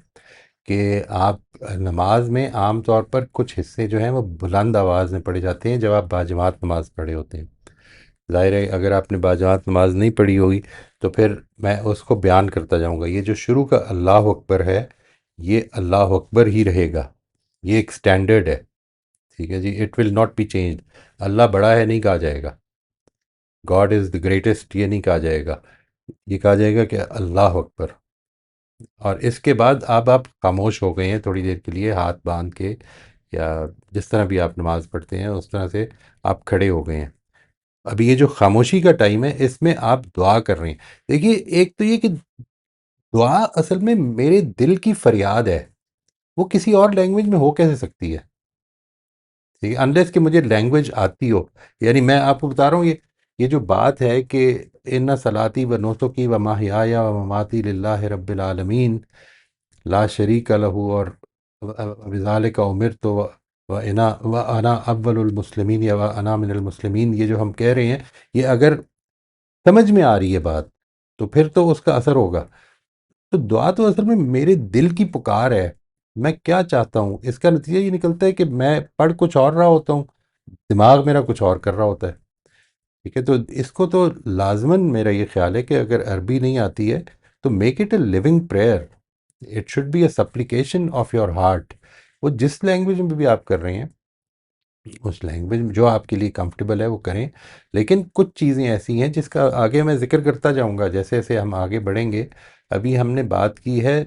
کہ آپ نماز میں عام طور پر کچھ حصے جو ہیں وہ بلند آواز میں پڑھے جاتے ہیں جب آپ باجماعت نماز پڑھے ہوتے ہیں. ظاہر ہے اگر آپ نے باجماعت نماز نہیں پڑھی ہوگی تو پھر میں اس کو بیان کرتا جاؤں گا. یہ جو شروع کا اللہ اکبر ہے یہ اللہ اکبر ہی رہے گا. یہ ایک سٹینڈرڈ ہے، ٹھیک ہے جی. It will not be changed. اللہ بڑا ہے نہیں کہا جائے گا، گاڈ از دا گریٹسٹ یہ نہیں کہا جائے گا. یہ کہا جائے گا کہ اللہ اکبر. اور اس کے بعد آپ خاموش ہو گئے ہیں تھوڑی دیر کے لیے، ہاتھ باندھ کے یا جس طرح بھی آپ نماز پڑھتے ہیں اس طرح سے آپ کھڑے ہو گئے ہیں. ابھی یہ جو خاموشی کا ٹائم ہے اس میں آپ دعا کر رہے ہیں. دیکھیے ایک تو یہ کہ دعا اصل میں میرے دل کی فریاد ہے، وہ کسی اور لینگویج میں ہو کیسے سکتی ہے؟ ٹھیک ہے، انلیس کہ مجھے لینگویج آتی ہو. یعنی میں آپ کو بتا رہا ہوں یہ جو بات ہے کہ ان صلاتی و نسکی و محیایا و مماتی للہ رب العالمین لا شریک لہ اور بذالک امرت وانا اول المسلمین یا وانا من المسلمین، یہ جو ہم کہہ رہے ہیں یہ اگر سمجھ میں آ رہی ہے بات تو پھر تو اس کا اثر ہوگا. تو دعا تو اصل میں میرے دل کی پکار ہے، میں کیا چاہتا ہوں. اس کا نتیجہ یہ نکلتا ہے کہ میں پڑھ کچھ اور رہا ہوتا ہوں، دماغ میرا کچھ اور کر رہا ہوتا ہے. ٹھیک ہے، تو اس کو تو لازماً میرا یہ خیال ہے کہ اگر عربی نہیں آتی ہے تو make it a living prayer. It should be a supplication of your heart. وہ جس لینگویج میں بھی آپ کر رہے ہیں اس لینگویج میں جو آپ کے لیے کمفرٹیبل ہے وہ کریں. لیکن کچھ چیزیں ایسی ہیں جس کا آگے میں ذکر کرتا جاؤں گا جیسے جیسے ہم آگے بڑھیں گے. ابھی ہم نے بات کی ہے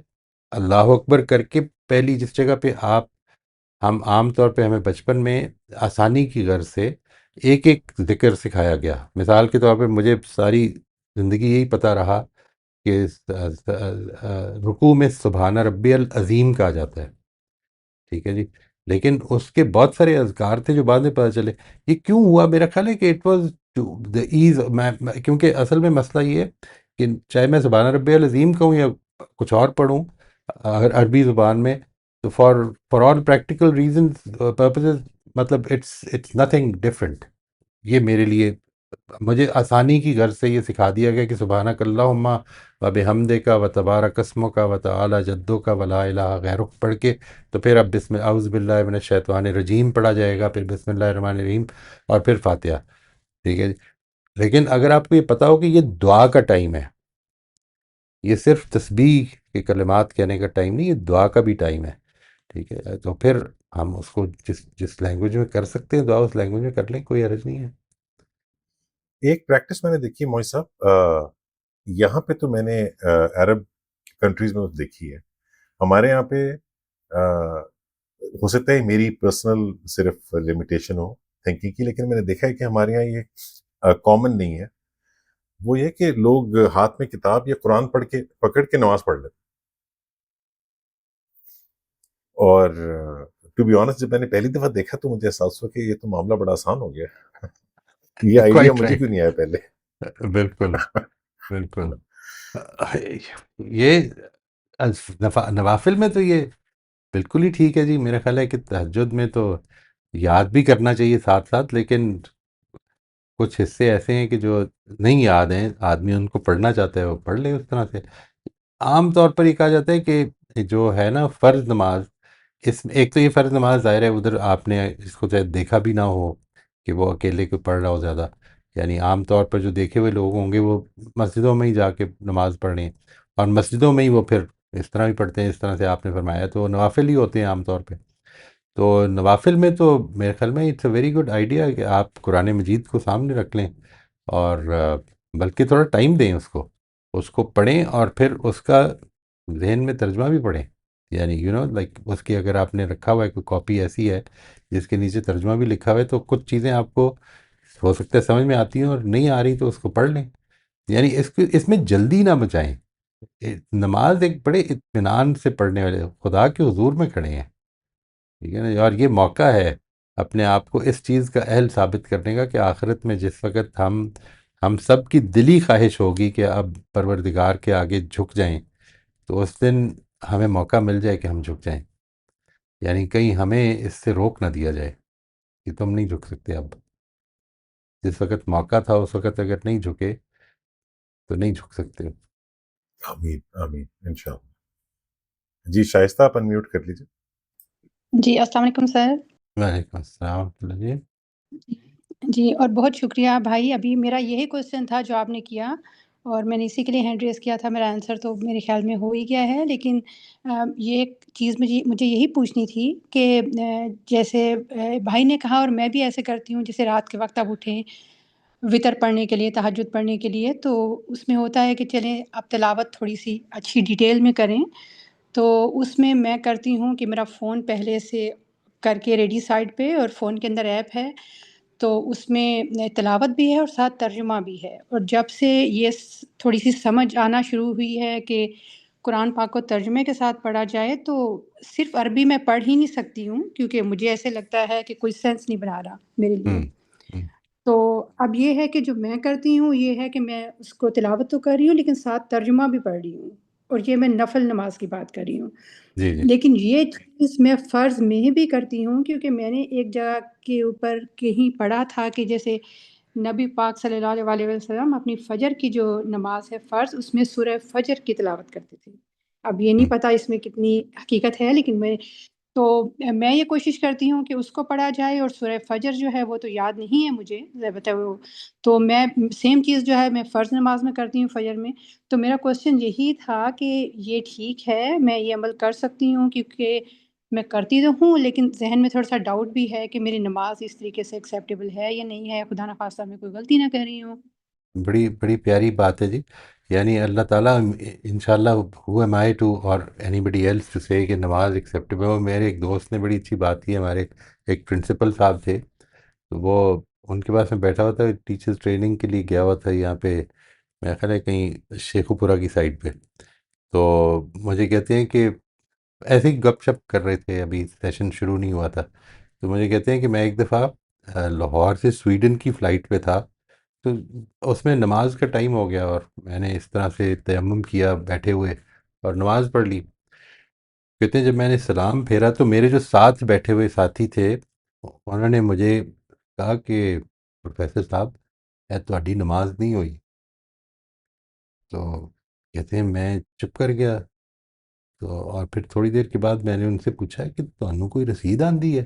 اللہ اکبر کر کے پہلی جس جگہ پہ ہم عام طور پہ ہمیں بچپن میں آسانی کی غرض سے ایک ایک ذکر سکھایا گیا. مثال کے طور پہ مجھے ساری زندگی یہی پتہ رہا کہ رکوع میں سبحان ربی العظیم کہا جاتا ہے. ٹھیک ہے جی. لیکن اس کے بہت سارے اذکار تھے جو بعد میں پتہ چلے. یہ کیوں ہوا؟ میرا خیال ہے کہ اٹ واز دا ایز. کیونکہ اصل میں مسئلہ یہ ہے کہ چاہے میں سبحان ربی العظیم کہوں یا کچھ اور پڑھوں عربی زبان میں، تو for all practical reasons purposes, مطلب اٹس نتھنگ ڈفرینٹ. یہ میرے لیے مجھے آسانی کی غرض سے یہ سکھا دیا گیا کہ سبحانک اللہم و بحمدک و تبارک اسمک و تعالی جدک و لا الہ غیرک پڑھ کے تو پھر اب اعوذ باللہ من الشیطان الرجیم پڑھا جائے گا، پھر بسم اللہ الرحمن الرحیم اور پھر فاتحہ. ٹھیک ہے جی. لیکن اگر آپ کو یہ پتا ہو کہ یہ دعا کا ٹائم ہے، یہ صرف تسبیح کے کلمات کہنے کا ٹائم نہیں، یہ دعا کا بھی ٹائم ہے. ٹھیک ہے، تو پھر ہم اس کو جس لینگویج میں کر سکتے ہیں دعا اس لینگویج میں کر لیں، کوئی حرج نہیں ہے. ایک پریکٹس میں نے دیکھی موئی صاحب، یہاں پہ تو میں نے عرب کنٹریز میں دیکھی ہے. ہمارے یہاں پہ ہو سکتا ہے میری پرسنل صرف لمیٹیشن ہو تھنکنگ کی، لیکن میں نے دیکھا ہے کہ ہمارے یہاں یہ کامن نہیں ہے. وہ یہ کہ لوگ ہاتھ میں کتاب یا قرآن پکڑ کے نماز پڑھ لیتے. اور ٹو بی آنسٹ جب میں نے پہلی دفعہ دیکھا تو مجھے احساس ہوا کہ یہ تو معاملہ بڑا آسان ہو گیا. یہ آئیڈیا Quite مجھے right. کیوں نہیں آیا پہلے؟ بالکل بالکل. یہ نوافل میں تو یہ بالکل ہی ٹھیک ہے جی. میرا خیال ہے کہ تہجد میں تو یاد بھی کرنا چاہیے ساتھ ساتھ، لیکن کچھ حصے ایسے ہیں کہ جو نہیں یاد ہیں، آدمی ان کو پڑھنا چاہتا ہے وہ پڑھ لے اس طرح سے. عام طور پر یہ کہا جاتا ہے کہ جو ہے نا فرض نماز، اس میں ایک تو یہ فرض نماز ظاہر ہے ادھر آپ نے اس کو چاہے دیکھا بھی نہ ہو کہ وہ اکیلے کو پڑھ رہا ہو زیادہ. یعنی عام طور پر جو دیکھے ہوئے لوگ ہوں گے وہ مسجدوں میں ہی جا کے نماز پڑھیں، اور مسجدوں میں ہی وہ پھر اس طرح بھی پڑھتے ہیں اس طرح سے آپ نے فرمایا، تو نوافل ہی ہوتے ہیں عام طور پہ. تو نوافل میں تو میرے خیال میں it's a very good idea کہ آپ قرآن مجید کو سامنے رکھ لیں، اور بلکہ تھوڑا ٹائم دیں اس کو پڑھیں، اور پھر اس کا ذہن میں ترجمہ بھی پڑھیں. یعنی لائک اس کی اگر آپ نے رکھا ہوا ہے کوئی کاپی ایسی ہے جس کے نیچے ترجمہ بھی لکھا ہوا ہے، تو کچھ چیزیں آپ کو ہو سکتا ہے سمجھ میں آتی ہیں اور نہیں آ رہی تو اس کو پڑھ لیں. یعنی اس میں جلدی نہ مچائیں. نماز ایک بڑے اطمینان سے پڑھنے والے خدا کے حضور میں کھڑے ہیں. ٹھیک ہے نا، اور یہ موقع ہے اپنے آپ کو اس چیز کا اہل ثابت کرنے کا کہ آخرت میں جس وقت ہم سب کی دلی خواہش ہوگی کہ اب پروردگار کے آگے جھک جائیں، تو اس دن ہمیں موقع مل جائے کہ ہم جھک جائیں. یعنی کہیں ہمیں اس سے روک نہ دیا جائے کہ تم نہیں جھک سکتے. اب جس وقت موقع تھا اس وقت اگر نہیں جھکے تو نہیں جھک سکتے. آمین آمین انشاءاللہ. جی شائستہ آپ انمیوٹ کر لیجیے. جی السلام علیکم سر. وعلیکم السلام ورحمۃ اللہ جی. جی اور بہت شکریہ بھائی. ابھی میرا یہی کوشچن تھا جو آپ نے کیا، اور میں نے اسی کے لیے ہینڈ ریز کیا تھا. میرا آنسر تو میرے خیال میں ہو ہی گیا ہے، لیکن یہ ایک چیز مجھے یہی پوچھنی تھی کہ جیسے بھائی نے کہا اور میں بھی ایسے کرتی ہوں، جیسے رات کے وقت اب اٹھیں وطر پڑھنے کے لیے، تہجد پڑھنے کے لیے، تو اس میں ہوتا ہے کہ چلیں اب تلاوت تھوڑی سی اچھی ڈیٹیل میں کریں. تو اس میں کرتی ہوں کہ میرا فون پہلے سے کر کے ریڈی سائڈ پہ، اور فون کے اندر ایپ ہے تو اس میں تلاوت بھی ہے اور ساتھ ترجمہ بھی ہے. اور جب سے یہ تھوڑی سی سمجھ آنا شروع ہوئی ہے کہ قرآن پاک کو ترجمے کے ساتھ پڑھا جائے، تو صرف عربی میں پڑھ ہی نہیں سکتی ہوں، کیونکہ مجھے ایسے لگتا ہے کہ کوئی سینس نہیں بنا رہا میرے لیے. ہوں ہوں. تو اب یہ ہے کہ جو میں کرتی ہوں یہ ہے کہ میں اس کو تلاوت تو کر رہی ہوں لیکن ساتھ ترجمہ بھی پڑھ رہی ہوں، اور یہ میں نفل نماز کی بات کر رہی ہوں. جی جی. لیکن یہ چیز میں فرض میں بھی کرتی ہوں، کیونکہ میں نے ایک جگہ کے اوپر کہیں پڑھا تھا کہ جیسے نبی پاک صلی اللہ علیہ وسلم اپنی فجر کی جو نماز ہے فرض، اس میں سورہ فجر کی تلاوت کرتے تھے. اب یہ نہیں ہوں. پتہ اس میں کتنی حقیقت ہے، لیکن میں یہ کوشش کرتی ہوں کہ اس کو پڑھا جائے. اور سورہ فجر جو ہے وہ تو یاد نہیں ہے مجھے البتہ وہ، تو میں سیم چیز جو ہے میں فرض نماز میں کرتی ہوں فجر میں. تو میرا کوشچن یہی تھا کہ یہ ٹھیک ہے، میں یہ عمل کر سکتی ہوں، کیونکہ میں کرتی تو ہوں لیکن ذہن میں تھوڑا سا ڈاؤٹ بھی ہے کہ میری نماز اس طریقے سے ایکسیپٹیبل ہے یا نہیں ہے، خدا نخواستہ میں کوئی غلطی نہ کر رہی ہوں۔ بڑی بڑی پیاری بات ہے جی. یعنی اللہ تعالیٰ انشاءاللہ ہو ایم آئی ٹو اور اینی بڈی ایلس ٹو سے کہ نماز ایکسیپٹیبل ہو. میرے ایک دوست نے بڑی اچھی بات کی. ہمارے ایک پرنسپل صاحب تھے، تو وہ ان کے پاس میں بیٹھا ہوا تھا، ٹیچرز ٹریننگ کے لیے گیا ہوا تھا یہاں پہ، میرا خیال ہے کہیں شیخو پورہ کی سائڈ پہ. تو مجھے کہتے ہیں کہ ایسے ہی گپ شپ کر رہے تھے، ابھی سیشن شروع نہیں ہوا تھا. تو مجھے کہتے ہیں کہ میں ایک دفعہ لاہور سے سویڈن کی فلائٹ پہ تھا، تو اس میں نماز کا ٹائم ہو گیا اور میں نے اس طرح سے تیمم کیا بیٹھے ہوئے اور نماز پڑھ لی. کہتے ہیں جب میں نے سلام پھیرا تو میرے جو ساتھ بیٹھے ہوئے ساتھی تھے انہوں نے مجھے کہا کہ پروفیسر صاحب تہاڈی نماز نہیں ہوئی. تو کہتے ہیں میں چپ کر گیا. تو اور پھر تھوڑی دیر کے بعد میں نے ان سے پوچھا کہ تمہیں کوئی رسید آندی ہے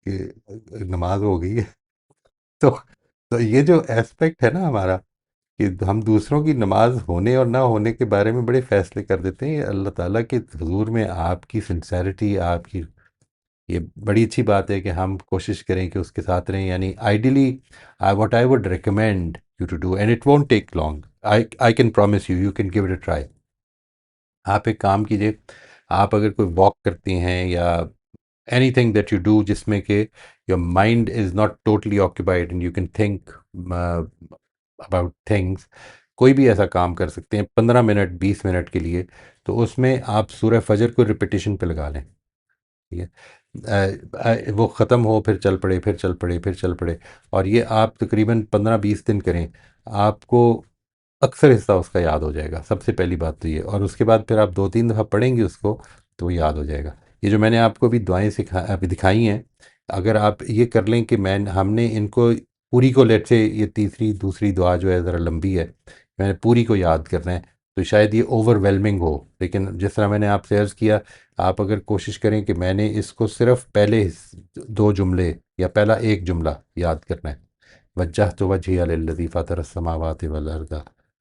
کہ نماز ہو گئی ہے؟ تو تو یہ جو ایسپیکٹ ہے نا ہمارا کہ ہم دوسروں کی نماز ہونے اور نہ ہونے کے بارے میں بڑے فیصلے کر دیتے ہیں. اللہ تعالیٰ کے حضور میں آپ کی سنسیرٹی، آپ کی یہ بڑی اچھی بات ہے کہ ہم کوشش کریں کہ اس کے ساتھ رہیں. یعنی ideally what I would recommend you to do and it won't take long. I can promise you can give it a try. آپ ایک کام کیجیے، آپ اگر کوئی واک کرتی ہیں یا any thing that you do جس میں کہ your mind is not totally occupied and you can think about things, کوئی بھی ایسا کام کر سکتے ہیں 15 منٹ 20 منٹ کے لیے. تو اس میں آپ سورہ فجر کو ریپیٹیشن پہ لگا لیں. ٹھیک ہے، وہ ختم ہو پھر چل پڑے پھر چل پڑے پھر چل پڑے، اور یہ آپ تقریباً 15-20 دن کریں. آپ کو اکثر حصہ اس کا یاد ہو جائے گا. سب سے پہلی بات تو یہ، اور اس کے بعد پھر آپ 2-3 دفعہ پڑھیں گے اس کو تو وہ یاد ہو جائے گا. یہ جو میں نے آپ کو ابھی دعائیں ابھی دکھائی ہیں، اگر آپ یہ کر لیں کہ ہم نے ان کو پوری کو، لیٹ سے یہ تیسری دوسری دعا جو ہے ذرا لمبی ہے، میں نے پوری کو یاد کرنا ہے تو شاید یہ اوور ویلمنگ ہو. لیکن جس طرح میں نے آپ سے عرض کیا، آپ اگر کوشش کریں کہ میں نے اس کو صرف پہلے 2 جملے یا پہلا ایک جملہ یاد کرنا ہے، وجہت وجہی للذی فطر السماوات والارض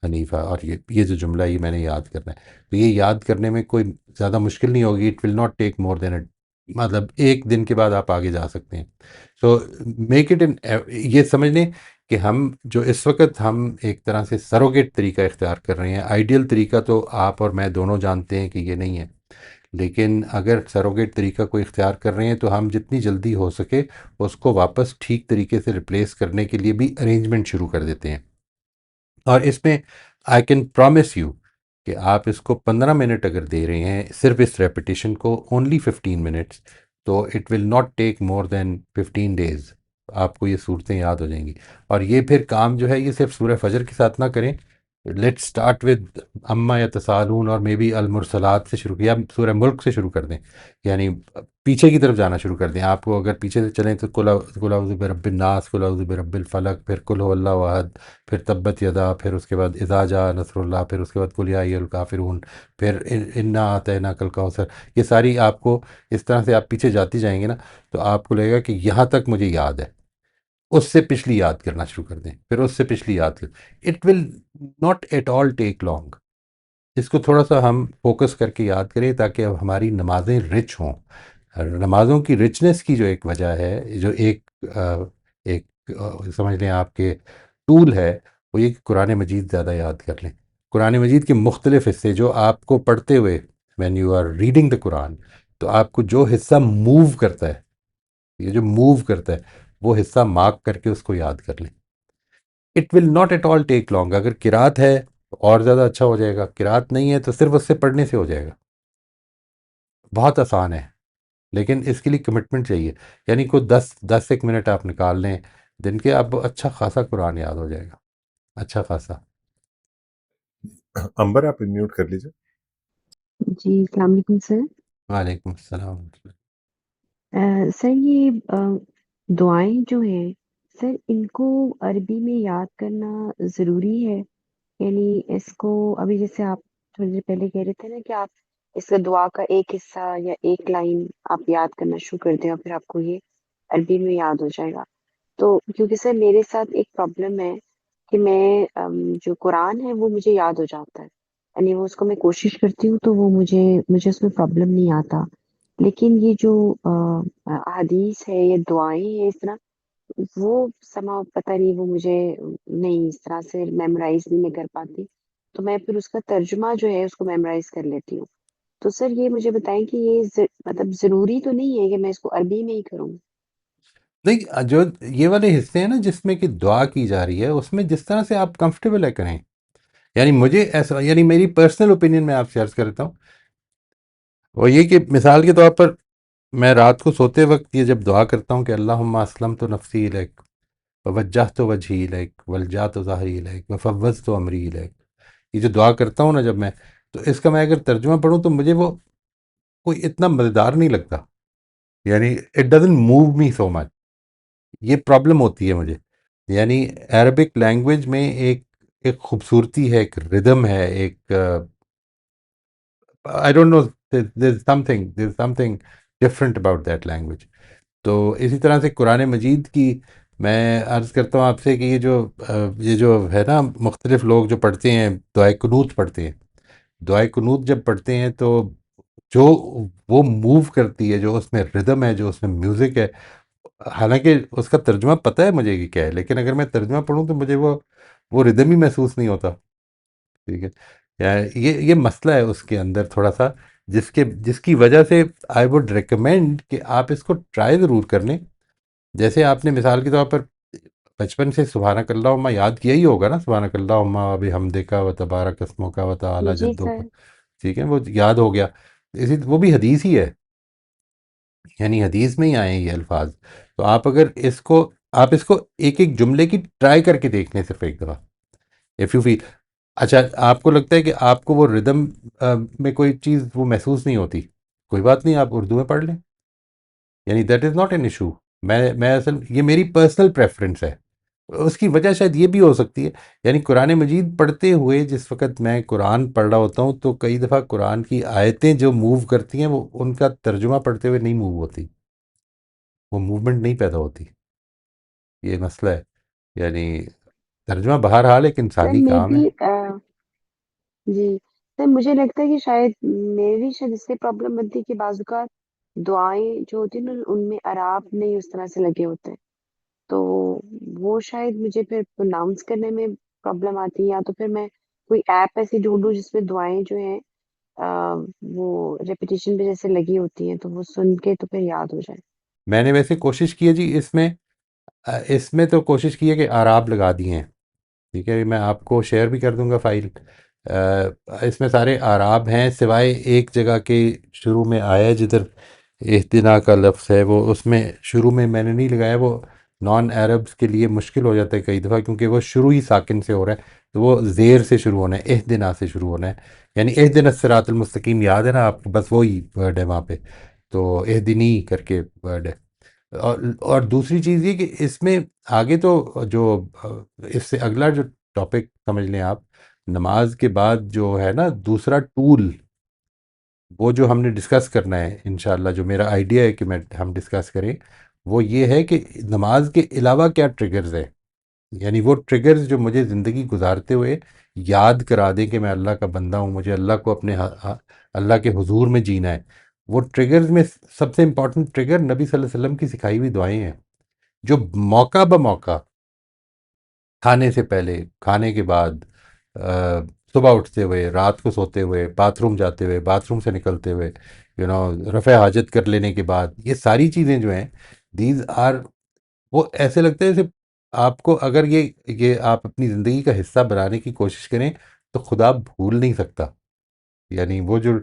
حنیفہ، اور یہ جو جملہ یہ میں نے یاد کرنا ہے. تو یہ یاد کرنے میں کوئی زیادہ مشکل نہیں ہوگی. It will not take more دین مطلب ایک دن کے بعد آپ آگے جا سکتے ہیں. سو میک اٹ ان، یہ سمجھ لیں کہ ہم جو اس وقت ہم ایک طرح سے سروگیٹ طریقہ اختیار کر رہے ہیں. آئیڈیل طریقہ تو آپ اور میں دونوں جانتے ہیں کہ یہ نہیں ہے، لیکن اگر سروگیٹ طریقہ کو اختیار کر رہے ہیں تو ہم جتنی جلدی ہو سکے اس کو واپس ٹھیک طریقے سے ریپلیس کرنے کے لیے بھی ارینجمنٹ شروع کر دیتے ہیں. اور اس میں آئی کین پرومس یو کہ آپ اس کو 15 منٹ اگر دے رہے ہیں صرف اس ریپیٹیشن کو، اونلی 15 منٹس، تو it will not take more than 15 days. آپ کو یہ صورتیں یاد ہو جائیں گی. اور یہ پھر کام جو ہے یہ صرف سورہ فجر کے ساتھ نہ کریں. لیٹ اسٹارٹ ود اما یتسالون اور مے بی المرسلات سے شروع کیا، سورہ ملک سے شروع کر دیں. یعنی پیچھے کی طرف جانا شروع کر دیں. آپ کو اگر پیچھے سے چلیں تو قل اعوذ برب الناس، قل اعوذ برب الفلق، پھر قل هو اللہ احد، پھر تبت یدا، پھر اس کے بعد اذا جاء نصر اللہ، پھر اس کے بعد قل یا ایھا الکافرون، پھر انا اعطیناک الکوثر. یہ ساری آپ کو اس طرح سے آپ پیچھے جاتی جائیں گے نا تو آپ کو لگے گا کہ یہاں تک مجھے یاد ہے. اس سے پچھلی یاد کرنا شروع کر دیں، پھر اس سے پچھلی یاد کر. It will not at all take long. اس کو تھوڑا سا ہم فوکس کر کے یاد کریں تاکہ اب ہماری نمازیں رچ ہوں. نمازوں کی رچنس کی جو ایک وجہ ہے، جو ایک سمجھ لیں آپ کے ٹول ہے، وہ یہ کہ قرآن مجید زیادہ یاد کر لیں. قرآن مجید کے مختلف حصے جو آپ کو پڑھتے ہوئے، when you are reading the Quran, تو آپ کو جو حصہ موو کرتا ہے، یہ جو موو کرتا ہے وہ حصہ مارک کر کے اس کو یاد کر لیں. It will not at all take long. اگر قرات ہے تو اور زیادہ اچھا ہو جائے گا، قرات نہیں ہے تو صرف اس سے پڑھنے سے ہو جائے گا. بہت آسان ہے، لیکن اس کے لیے کمٹمنٹ چاہیے. یعنی کوئی 10 منٹ آپ نکال لیں دن کے، آپ اچھا خاصا قرآن یاد ہو جائے گا، اچھا خاصا. امبر آپ میوٹ کر لیجیے. جی السلام علیکم سر. وعلیکم السلام. سر یہ دعائیں جو ہیں سر ان کو عربی میں یاد کرنا ضروری ہے؟ یعنی اس کو ابھی جیسے آپ تھوڑی دیر پہلے کہہ رہے تھے نا کہ آپ اس دعا کا ایک حصہ یا ایک لائن آپ یاد کرنا شروع کر دیں اور پھر آپ کو یہ عربی میں یاد ہو جائے گا. تو کیونکہ سر میرے ساتھ ایک پرابلم ہے کہ میں جو قرآن ہے وہ مجھے یاد ہو جاتا ہے، یعنی وہ اس کو میں کوشش کرتی ہوں تو وہ مجھے اس میں پرابلم نہیں آتا. لیکن یہ جو احادیث ہے یا دعائیں ہیں اس طرح، وہ سما پتہ نہیں، وہ مجھے نہیں اس طرح سے میمورائز نہیں میں کر پاتی، تو میں پھر اس کا ترجمہ جو ہے اس کو میمورائز کر لیتی ہوں. تو سر یہ مجھے بتائیں کہ یہ مطلب ضروری تو نہیں ہے کہ میں اس کو عربی میں ہی کروں؟ نہیں، جو یہ والے حصے ہیں نا جس میں کہ دعا کی جا رہی ہے، اس میں جس طرح سے آپ کمفرٹیبل ہے کریں. یعنی مجھے ایسا، یعنی میری پرسنل اوپینین میں آپ سے عرض کرتا ہوں، وہ یہ کہ مثال کے طور پر میں رات کو سوتے وقت یہ جب دعا کرتا ہوں کہ اللہم اسلمت نفسی الیک ووجہت وجہی الیک والجات ظہری الیک وفوضت امری الیک، یہ جو دعا کرتا ہوں نا جب میں، تو اس کا میں اگر ترجمہ پڑھوں تو مجھے وہ کوئی اتنا مزیدار نہیں لگتا. یعنی اٹ ڈزنٹ موو می سو مچ. یہ پرابلم ہوتی ہے مجھے. یعنی عربک لینگویج میں ایک خوبصورتی ہے، ایک ردم ہے، ایک I don't know, there something different about that language. تو اسی طرح سے قرآن مجید کی میں عرض کرتا ہوں آپ سے کہ یہ جو ہے نا، مختلف لوگ جو پڑھتے ہیں دعائے قنوت پڑھتے ہیں، دعائے قنوت جب پڑھتے ہیں تو جو وہ موو کرتی ہے، جو اس میں ردم ہے، جو اس میں میوزک ہے، حالانکہ اس کا ترجمہ پتہ ہے مجھے کہ کیا ہے، لیکن اگر میں ترجمہ پڑھوں تو مجھے وہ ردم ہی محسوس نہیں ہوتا. ٹھیک ہے، یہ مسئلہ ہے اس کے اندر تھوڑا سا، جس کی وجہ سے آئی وڈ ریکمینڈ کہ آپ اس کو ٹرائی ضرور کر لیں. جیسے آپ نے مثال کے طور پر بچپن سے سبحانک اللہم یاد کیا ہی ہوگا نا، سبحانک اللہم و بحمدک و تبارک اسمک و تعالی جی جدک. سر. ٹھیک ہے، وہ یاد ہو گیا. وہ بھی حدیث ہی ہے، یعنی حدیث میں ہی آئے ہیں یہ الفاظ. تو آپ اس کو ایک ایک جملے کی ٹرائی کر کے دیکھ لیں صرف ایک دفعہ. اف یو فیل، اچھا آپ کو لگتا ہے کہ آپ کو وہ ردم میں کوئی چیز وہ محسوس نہیں ہوتی، کوئی بات نہیں، آپ اردو میں پڑھ لیں. یعنی that is not an issue. میں اصل یہ میری پرسنل پریفرنس ہے. اس کی وجہ شاید یہ بھی ہو سکتی ہے، یعنی قرآن مجید پڑھتے ہوئے جس وقت میں قرآن پڑھ رہا ہوتا ہوں تو کئی دفعہ قرآن کی آیتیں جو موو کرتی ہیں وہ ان کا ترجمہ پڑھتے ہوئے نہیں موو ہوتی، وہ موومنٹ نہیں پیدا ہوتی. یہ مسئلہ ہے. یعنی ترجمہ بہرحال ایک سر انسانی میں کام ہے. بھی جی سر، مجھے لگتا ہے کہ شاید میری شاید اس سے پرابلم بنتی ہے کہ بعض اوقات دعائیں جو ہوتی ہیں نا ان میں اعراب نہیں اس طرح سے لگے ہوتے ہیں، تو وہ شاید مجھے پھر پروناؤنس کرنے میں پرابلم آتی ہے، یا تو پھر میں کوئی ایپ ایسی ڈھونڈوں جس میں دعائیں جو ہیں وہ ریپیٹیشن پہ جیسے لگی ہوتی ہیں تو وہ سن کے تو پھر یاد ہو جائے. میں نے ویسے کوشش کی ہے جی، اس میں تو کوشش کی ہے کہ آراب لگا دیے ہیں. ٹھیک ہے، میں آپ کو شیئر بھی کر دوں گا فائل. اس میں سارے آراب ہیں سوائے ایک جگہ کے شروع میں آیا ہے جدھر اہتنا کا لفظ ہے، وہ اس میں شروع میں نے نہیں لگایا. وہ نان عربس کے لیے مشکل ہو جاتا ہے کئی دفعہ، کیونکہ وہ شروع ہی ساکن سے ہو رہا ہے، تو وہ زیر سے شروع ہونا ہے، اہتنا سے شروع ہونا ہے. یعنی اہدنا الصراط المستقیم یاد ہے نا آپ کو، بس وہی ورڈ ہے وہاں پہ، تو اہدنی کر کے ورڈ ہے. اور دوسری چیز یہ کہ اس میں آگے تو جو اس سے اگلا جو ٹاپک سمجھ لیں آپ، نماز کے بعد جو ہے نا دوسرا ٹول، وہ جو ہم نے ڈسکس کرنا ہے انشاءاللہ، جو میرا آئیڈیا ہے کہ ہم ڈسکس کریں، وہ یہ ہے کہ نماز کے علاوہ کیا ٹریگرز ہیں. یعنی وہ ٹریگرز جو مجھے زندگی گزارتے ہوئے یاد کرا دیں کہ میں اللہ کا بندہ ہوں، مجھے اللہ کو اللہ کے حضور میں جینا ہے. وہ ٹریگرز میں سب سے امپورٹنٹ ٹریگر نبی صلی اللہ علیہ وسلم کی سکھائی ہوئی دعائیں ہیں، جو موقع بموقع، کھانے سے پہلے، کھانے کے بعد، صبح اٹھتے ہوئے، رات کو سوتے ہوئے، باتھ روم جاتے ہوئے، باتھ روم سے نکلتے ہوئے، رفع حاجت کر لینے کے بعد، یہ ساری چیزیں جو ہیں دیز آر، وہ ایسے لگتے ہیں جیسے آپ کو اگر یہ آپ اپنی زندگی کا حصہ بنانے کی کوشش کریں تو خدا بھول نہیں سکتا. یعنی وہ جو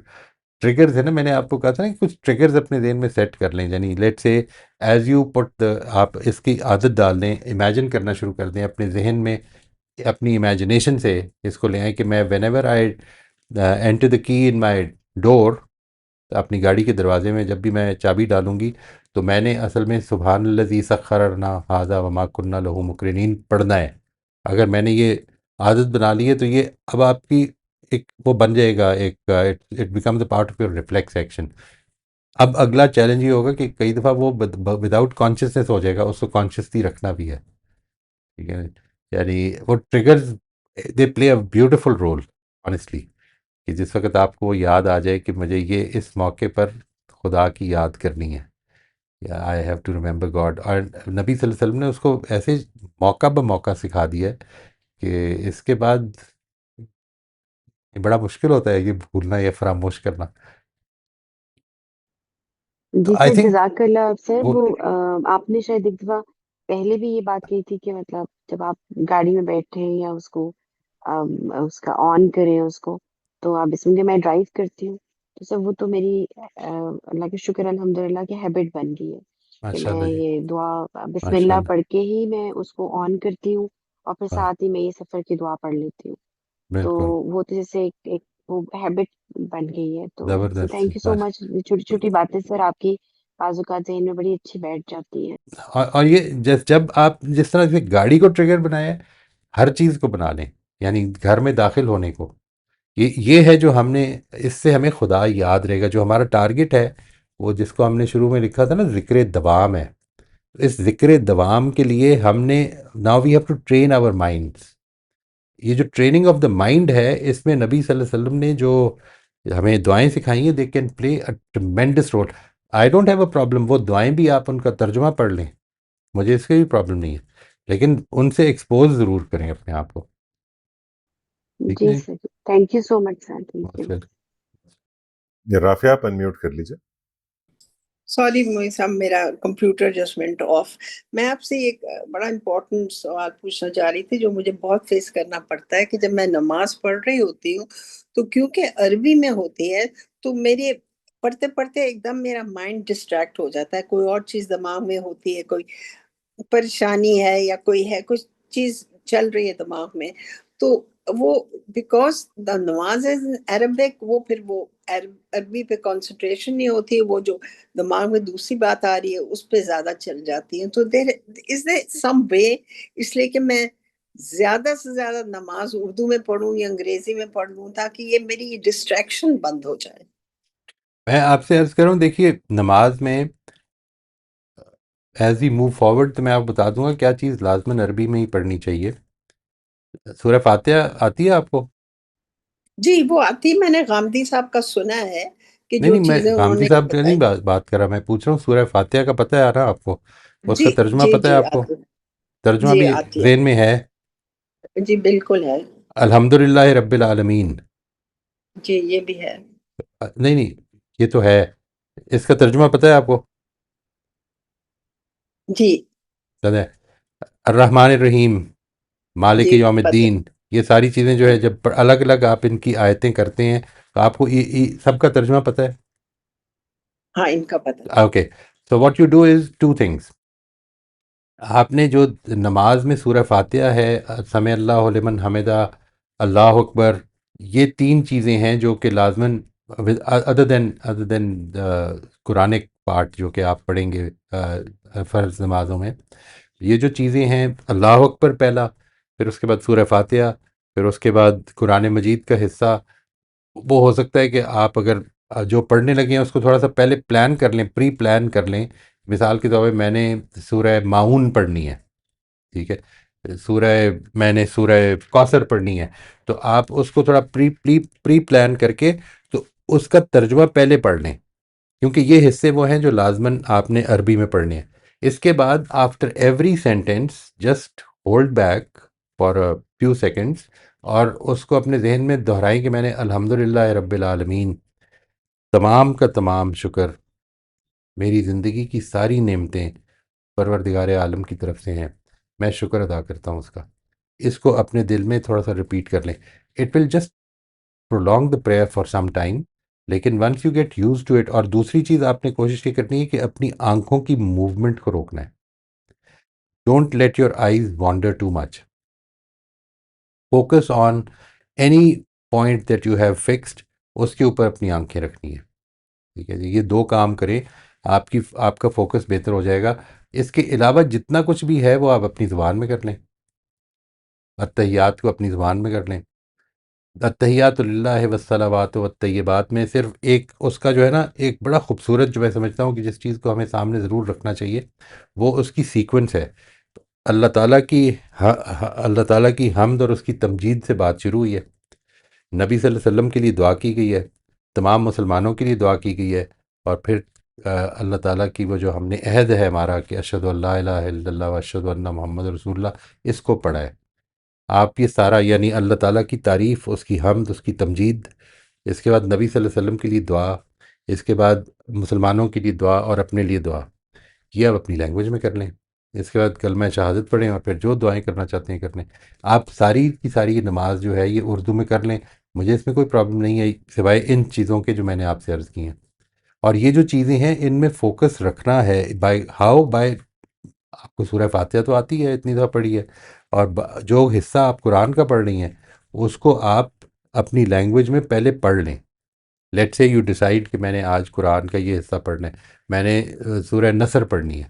ٹریگرز ہے نا، میں نے آپ کو کہا تھا نا کہ کچھ ٹریگرز اپنے ذہن میں سیٹ کر لیں. یعنی لیٹ سے ایز یو پٹ، آپ اس کی عادت ڈال دیں، امیجن کرنا شروع کر دیں اپنے ذہن میں، اپنی امیجنیشن سے اس کو لے آئیں کہ میں when ever I enter the کی ان مائی ڈور، اپنی گاڑی کے دروازے میں جب بھی میں چابی ڈالوں گی تو میں نے اصل میں سبحان الذی سخر لنا ھذا وما کنا لہ مقرنین پڑھنا ہے. اگر میں نے یہ عادت بنا لی ہے تو یہ اب آپ کی ایک وہ بن جائے گا، ایک it becomes a part of your reflex action. اب اگلا چیلنج یہ ہوگا کہ کئی دفعہ وہ وداؤٹ کانشیسنیس ہو جائے گا، اس کو کانشیسلی رکھنا بھی ہے. ٹھیک ہے، یعنی وہ triggers they play a beautiful role honestly, کہ جس وقت آپ کو وہ یاد آ جائے کہ مجھے یہ اس موقع پر خدا کی یاد کرنی ہے، I have to remember God. اور نبی صلی اللہ علیہ وسلم نے اس کو ایسے موقع بہ موقع سکھا دیا ہے کہ اس کے بعد یہ بڑا مشکل ہوتا ہے یہ بھولنا یا فراموش کرنا. تو جی آئی سر، تھنک جزاک اللہ سر. وہ وہ آپ نے شاید ایک دفعہ پہلے بھی یہ بات کہی تھی کہ مطلب جب آپ گاڑی میں بیٹھیں یا اس کو اس کا آن کریں اس کو، تو آپ بسم اللہ، میں ڈرائیو کرتی ہوں تو سر وہ تو میری اللہ کا شکر الحمدللہ کی ہیبٹ بن گئی ہے کہ ماشاء میں اللہ جی، یہ دعا بسم ماشاء اللہ اللہ. پڑھ کے ہی میں اس کو آن کرتی ہوں، اور پھر ہاں ساتھ ہی میں یہ سفر کی دعا پڑھ لیتی ہوں. تو بالکل، وہ تو جیسے ایک وہ ہیبٹ بن گئی ہے. تو سر زبردست. تھینک یو سو مچ. چھوٹی چھوٹی باتیں سر آپ کی بعض اوقات ذہن میں بڑی اچھی بیٹھ جاتی ہیں. اور یہ جب آپ جس طرح سے گاڑی کو ٹریگر بنایا ہے، ہر چیز کو بنا لیں. یعنی گھر میں داخل ہونے کو، یہ ہے جو ہم نے، اس سے ہمیں خدا یاد رہے گا. جو ہمارا ٹارگٹ ہے، وہ جس کو ہم نے شروع میں لکھا تھا نا، ذکر دوام ہے. اس ذکر دوام کے لیے ہم نے now we have to train our minds. یہ جو ٹریننگ آف دا مائنڈ ہے، اس میں نبی صلی اللہ علیہ وسلم نے جو ہمیں دعائیں سکھائی ہیں، they can play a tremendous role. I don't have a problem, وہ دعائیں بھی آپ ان کا ترجمہ پڑھ لیں، مجھے اس کی بھی پرابلم نہیں ہے، لیکن ان سے ایکسپوز ضرور کریں اپنے آپ کو. ٹھیک جی ہے جی. Sir, thank you so much sir. Thank you. بہت رافیہ آپ انمیوٹ کر لیجیے. سوری صاحب، میرا کمپیوٹر جسٹ وینٹ آف. میں آپ سے ایک بڑا امپورٹنٹ سوال پوچھنا چاہ رہی تھی جو مجھے بہت فیس کرنا پڑتا ہے کہ جب میں نماز پڑھ رہی ہوتی ہوں تو کیونکہ عربی میں ہوتی ہے تو میرے پڑھتے پڑھتے ایک دم میرا مائنڈ ڈسٹریکٹ ہو جاتا ہے، کوئی اور چیز دماغ میں ہوتی ہے، کوئی پریشانی ہے یا کوئی ہے، کچھ چیز چل رہی ہے دماغ میں. تو وہ بیکاز دا نماز از عربک، وہ پھر وہ عربی پہ کنسنٹریشن نہیں ہوتی ہے، وہ جو دماغ میں دوسری بات آ رہی ہے اس پہ زیادہ چل جاتی ہے. تو دیر از دیر سم وے، اس لیے کہ میں زیادہ سے زیادہ نماز اردو میں پڑھوں یا انگریزی میں پڑھ لوں تاکہ یہ میری ڈسٹریکشن بند ہو جائے. میں آپ سے عرض کروں، دیکھیے نماز میں ایز وی موو فارورڈ تو میں آپ بتا دوں گا کیا چیز لازماً عربی میں ہی پڑھنی چاہیے. سورہ فاتحہ آتی ہے آپ کو؟ جی وہ آتی، میں نے غامدی صاحب کا سنا ہے کہ نہیں جو نہیں، میں چیزیں انہوں غامدی نے صاحب کا نہیں بتائی. بات کر رہا، میں پوچھ رہا ہوں سورہ فاتحہ کا پتہ ہے نا آپ کو؟ اس جی کا ترجمہ جی پتہ ہے جی آپ کو؟ آتی، ترجمہ جی بھی آتی ذہن میں ہے؟ ہے، جی بالکل ہے. الحمد للہ رب العالمین. جی یہ بھی ہے. نہیں نہیں، یہ تو ہے. اس کا ترجمہ پتہ ہے آپ کو؟ جی پتہ ہے. الرحمن الرحیم، مالک جی یوم پتہ. الدین. یہ ساری چیزیں جو ہے جب الگ الگ آپ ان کی آیتیں کرتے ہیں تو آپ کو سب کا ترجمہ پتہ ہے. ہاں ان کا پتہ. Okay, so what you do is two things. آپ نے جو نماز میں سورہ فاتحہ ہے، سمع اللہ لمن حمدہ، اللہ اکبر، یہ تین چیزیں ہیں جو کہ لازماً ادر دین قرآنک پارٹ جو کہ آپ پڑھیں گے فرض نمازوں میں. یہ جو چیزیں ہیں، اللہ اکبر پہلا، پھر اس کے بعد سورہ فاتحہ، پھر اس کے بعد قرآن مجید کا حصہ. وہ ہو سکتا ہے کہ آپ اگر جو پڑھنے لگے ہیں اس کو تھوڑا سا پہلے پلان کر لیں، پری پلان کر لیں. مثال کے طور پہ میں نے سورہ معون پڑھنی ہے، ٹھیک ہے، میں نے سورہ کوثر پڑھنی ہے، تو آپ اس کو تھوڑا پری پلان کر کے تو اس کا ترجمہ پہلے پڑھ لیں، کیونکہ یہ حصے وہ ہیں جو لازماً آپ نے عربی میں پڑھنے ہیں. اس کے بعد after every sentence just hold back for few seconds اور اس کو اپنے ذہن میں دہرائیں کہ میں نے الحمد للہ رب العالمین، تمام کا تمام شکر، میری زندگی کی ساری نعمتیں پروردگار عالم کی طرف سے ہیں، میں شکر ادا کرتا ہوں اس کا. اس کو اپنے دل میں تھوڑا سا ریپیٹ کر لیں. It will just prolong the prayer for some time، لیکن once you get use to it. اور دوسری چیز آپ نے کوشش یہ کرنی ہے کہ اپنی آنکھوں کی موومنٹ کو روکنا ہے. Don't let your eyes wander too much. Focus on any point that you have fixed, اس کے اوپر اپنی آنکھیں رکھنی ہے. ٹھیک ہے جی، یہ دو کام کریں، آپ کا فوکس بہتر ہو جائے گا. اس کے علاوہ جتنا کچھ بھی ہے وہ آپ اپنی زبان میں کر لیں. التحیات کو اپنی زبان میں کر لیں. التحیات للہ والصلوات والطیبات میں صرف ایک اس کا جو ہے نا ایک بڑا خوبصورت، جو میں سمجھتا ہوں کہ جس چیز کو ہمیں سامنے ضرور رکھنا چاہیے، وہ اس کی سیکوینس ہے. اللہ تعالیٰ کی اللہ تعالیٰ کی حمد اور اس کی تمجید سے بات شروع ہوئی ہے. نبی صلی اللہ علیہ وسلم کے لیے دعا کی گئی ہے، تمام مسلمانوں کے لیے دعا کی گئی ہے، اور پھر اللہ تعالیٰ کی وہ جو ہم نے عہد ہے ہمارا کہ اشہد اللہ الہ الا اللہ و اشہد ان محمد رسول اللہ، اس کو پڑھا ہے آپ. یہ سارا یعنی اللہ تعالیٰ کی تعریف، اس کی حمد، اس کی تمجید، اس کے بعد نبی صلی اللہ علیہ وسلم کے لیے دعا، اس کے بعد مسلمانوں کے لیے دعا اور اپنے لیے دعا، یہ آپ اپنی لینگویج میں کر لیں. اس کے بعد کلمہ شہادت پڑھیں اور پھر جو دعائیں کرنا چاہتے ہیں کر لیں. آپ ساری کی ساری یہ نماز جو ہے یہ اردو میں کر لیں، مجھے اس میں کوئی پرابلم نہیں ہے سوائے ان چیزوں کے جو میں نے آپ سے عرض کی ہیں. اور یہ جو چیزیں ہیں ان میں فوکس رکھنا ہے. بائی آپ کو سورہ فاتحہ تو آتی ہے، اتنی دفعہ پڑھی ہے، اور جو حصہ آپ قرآن کا پڑھ رہی ہیں اس کو آپ اپنی لینگویج میں پہلے پڑھ لیں. لیٹ سے یو ڈیسائیڈ کہ میں نے آج قرآن کا یہ حصہ پڑھنا ہے، میں نے سورہ نصر پڑھنی ہے،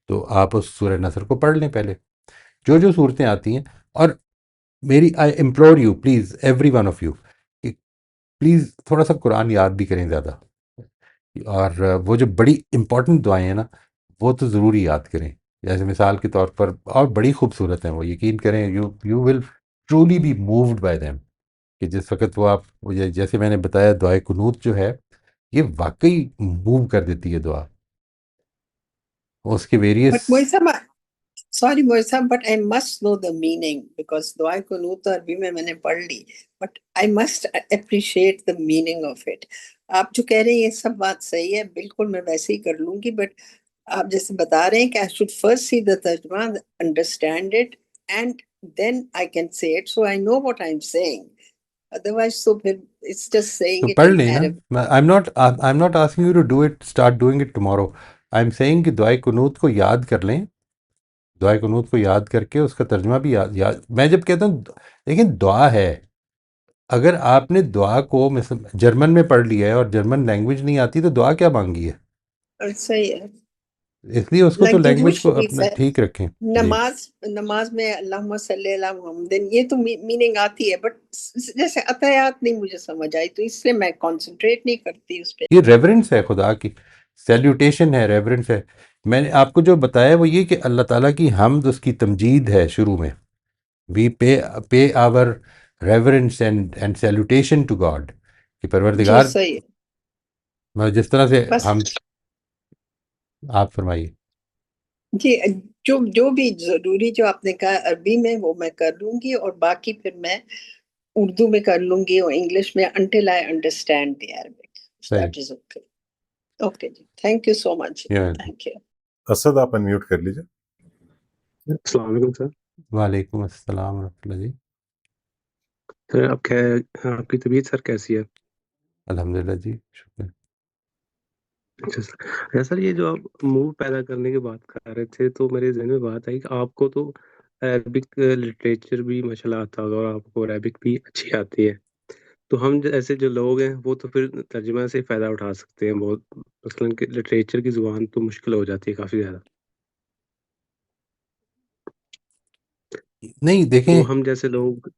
تو آپ اس سورہ نصر کو پڑھ لیں پہلے، جو جو صورتیں آتی ہیں. اور میری I implore you please every one of you کہ پلیز تھوڑا سا قرآن یاد بھی کریں زیادہ، اور وہ جو بڑی امپورٹنٹ دعائیں ہیں نا وہ تو ضروری یاد کریں. جیسے مثال کے طور پر، اور بڑی خوبصورت ہیں وہ، یقین کریں you will truly be moved by them. کہ جس وقت وہ آپ جیسے میں نے بتایا دعائے قنوت جو ہے یہ واقعی موو کر دیتی ہے دعا. اس کے various. But Moisam, sorry Moisam, but I must know the meaning because دعائے قنوت عربی میں نے پڑھ لی, but I must appreciate the meaning of it. آپ جو کہہ رہے ہیں یہ سب بات صحیح ہے, بالکل میں ویسے ہی کر لوں گی, but آپ جیسے بتا رہے ہیں کہ I should first see the ترجمہ, understand it, and then I can say it, so I know what I'm saying. Otherwise, so it's just saying تو it پڑھ in لیں Arabic. نا. I'm not asking you to do it, start doing it tomorrow. I'm saying کہ دعائے قنوت کو یاد کر لیں. دعائے قنوت کو یاد کر کے اس کا ترجمہ بھی یاد. میں جب کہتا ہوں لیکن دعا ہے, اگر آپ نے دعا کو جرمن میں پڑھ لیا ہے اور جرمن لینگویج نہیں آتی تو دعا کیا مانگی ہے؟ صحیح ہے, اس لیے اس کو تو لینگویج لینگویج کو شریف اپنا ہے. ٹھیک رکھیں. جی نماز میں اللہم صلی اللہ محمد یہ تو میننگ آتی ہے, بٹ جیسے عطیات نہیں مجھے سمجھ آئی, تو اس لیے میں کنسنٹریٹ نہیں کرتی اس پہ. یہ ریورنس ہے, خدا کی سیلیوٹیشن ہے, ریورنس ہے. میں نے آپ کو جو بتایا وہ یہ کہ اللہ تعالیٰ کی حمد, اس کی تمجید ہے شروع میں. وی پے آور ریورنس اینڈ سیلیوٹیشن ٹو گاڈ کہ جی پروردگار. صحیح ہے, میں جس طرح سے بس ہم, آپ فرمائیے. جی جو بھی ضروری جو آپ نے کہا عربی میں وہ میں کر لوں گی, اور باقی پھر میں اردو میں کر لوں گی اور انگلش میں until I understand the Arabic. صحیح. That is okay. Okay G, thank you so much. Thank you. Asad آپ انمیوٹ کر لیجیے. السلام علیکم سر. وعلیکم السلام ورحمۃ اللہ. جی سر آپ کی طبیعت سر کیسی ہے؟ الحمد للہ جی شکریہ. اچھا سر. اچھا سر, یہ جو آپ موو پیدا کرنے کی بات کر رہے تھے تو میرے ذہن میں بات آئی کہ آپ کو تو عربک لٹریچر بھی ماشاء اللہ آتا ہوگا اور آپ کو عربک بھی اچھی آتی ہے, تو ہم ایسے جو لوگ ہیں وہ تو پھر ترجمہ سے فائدہ اٹھا سکتے ہیں بہت. مثلاً کہ لٹریچر کی زبان تو مشکل ہو جاتی ہے کافی زیادہ, نہیں دیکھیں, تو ہم جیسے لوگ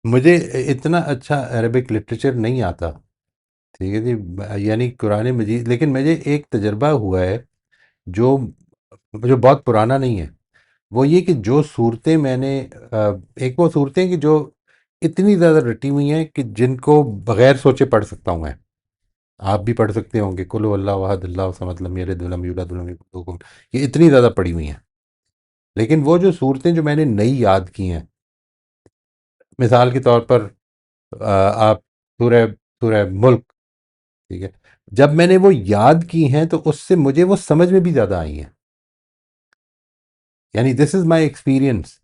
مجھے اتنا اچھا عربک لٹریچر نہیں آتا, ٹھیک ہے جی, یعنی قرآن مجید, لیکن مجھے ایک تجربہ ہوا ہے جو بہت پرانا نہیں ہے. وہ یہ کہ جو صورتیں میں نے ایک وہ صورتیں کہ جو اتنی زیادہ رٹی ہوئی ہیں کہ جن کو بغیر سوچے پڑھ سکتا ہوں میں. آپ بھی پڑھ سکتے ہوں گے, قل هو اللہ احد اللہ صمد لم یلد ولم یولد ولم یکن لہ کفوا احد. یہ اتنی زیادہ پڑھی ہوئی ہیں, لیکن وہ جو صورتیں جو میں نے نئی یاد کی ہیں, مثال کے طور پر آپ سورہ ملک, ٹھیک ہے, جب میں نے وہ یاد کی ہیں تو اس سے مجھے وہ سمجھ میں بھی زیادہ آئی ہیں. یعنی دس از مائی ایکسپیرئنس,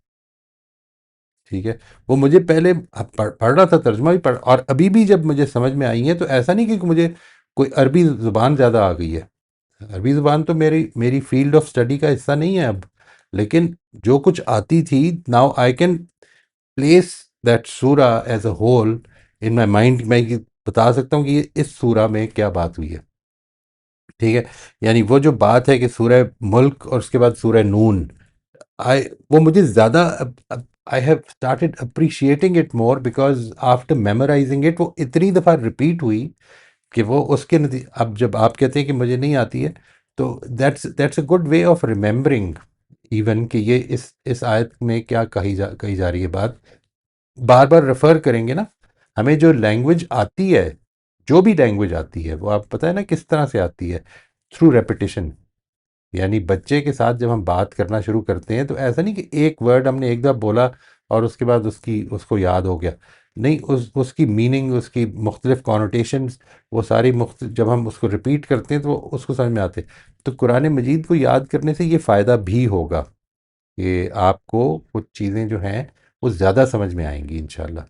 ٹھیک ہے. وہ مجھے پہلے پڑھ رہا تھا, ترجمہ بھی پڑھ, اور ابھی بھی جب مجھے سمجھ میں آئی ہیں تو ایسا نہیں کہ مجھے کوئی عربی زبان زیادہ آ گئی ہے. عربی زبان تو میری فیلڈ آف اسٹڈی کا حصہ نہیں ہے اب, لیکن جو کچھ آتی تھی, now I can place that سورہ as a whole in my mind. میں یہ بتا سکتا ہوں کہ یہ اس سورہ میں کیا بات ہوئی ہے, ٹھیک ہے. یعنی وہ جو بات ہے کہ سورہ ملک اور اس کے بعد سورہ نون, وہ مجھے زیادہ I have started appreciating it more because after memorizing it وہ اتنی دفعہ ریپیٹ ہوئی کہ وہ اس کے اب جب آپ کہتے ہیں کہ مجھے نہیں آتی ہے تو that's a good way of remembering even کہ یہ اس آیت میں کیا کہی جا رہی ہے بات. بار بار ریفر کریں گے نا, ہمیں جو لینگویج آتی ہے, جو بھی لینگویج آتی ہے وہ آپ پتہ ہے نا کس طرح سے آتی ہے، تھرو ریپیٹیشن. یعنی بچے کے ساتھ جب ہم بات کرنا شروع کرتے ہیں تو ایسا نہیں کہ ایک ورڈ ہم نے ایک دفعہ بولا اور اس کے بعد اس کو یاد ہو گیا. نہیں، اس کی میننگ، اس کی مختلف کانوٹیشنز، وہ ساری جب ہم اس کو ریپیٹ کرتے ہیں تو وہ اس کو سمجھ میں آتے ہیں. تو قرآن مجید کو یاد کرنے سے یہ فائدہ بھی ہوگا کہ آپ کو کچھ چیزیں جو ہیں وہ زیادہ سمجھ میں آئیں گی انشاءاللہ.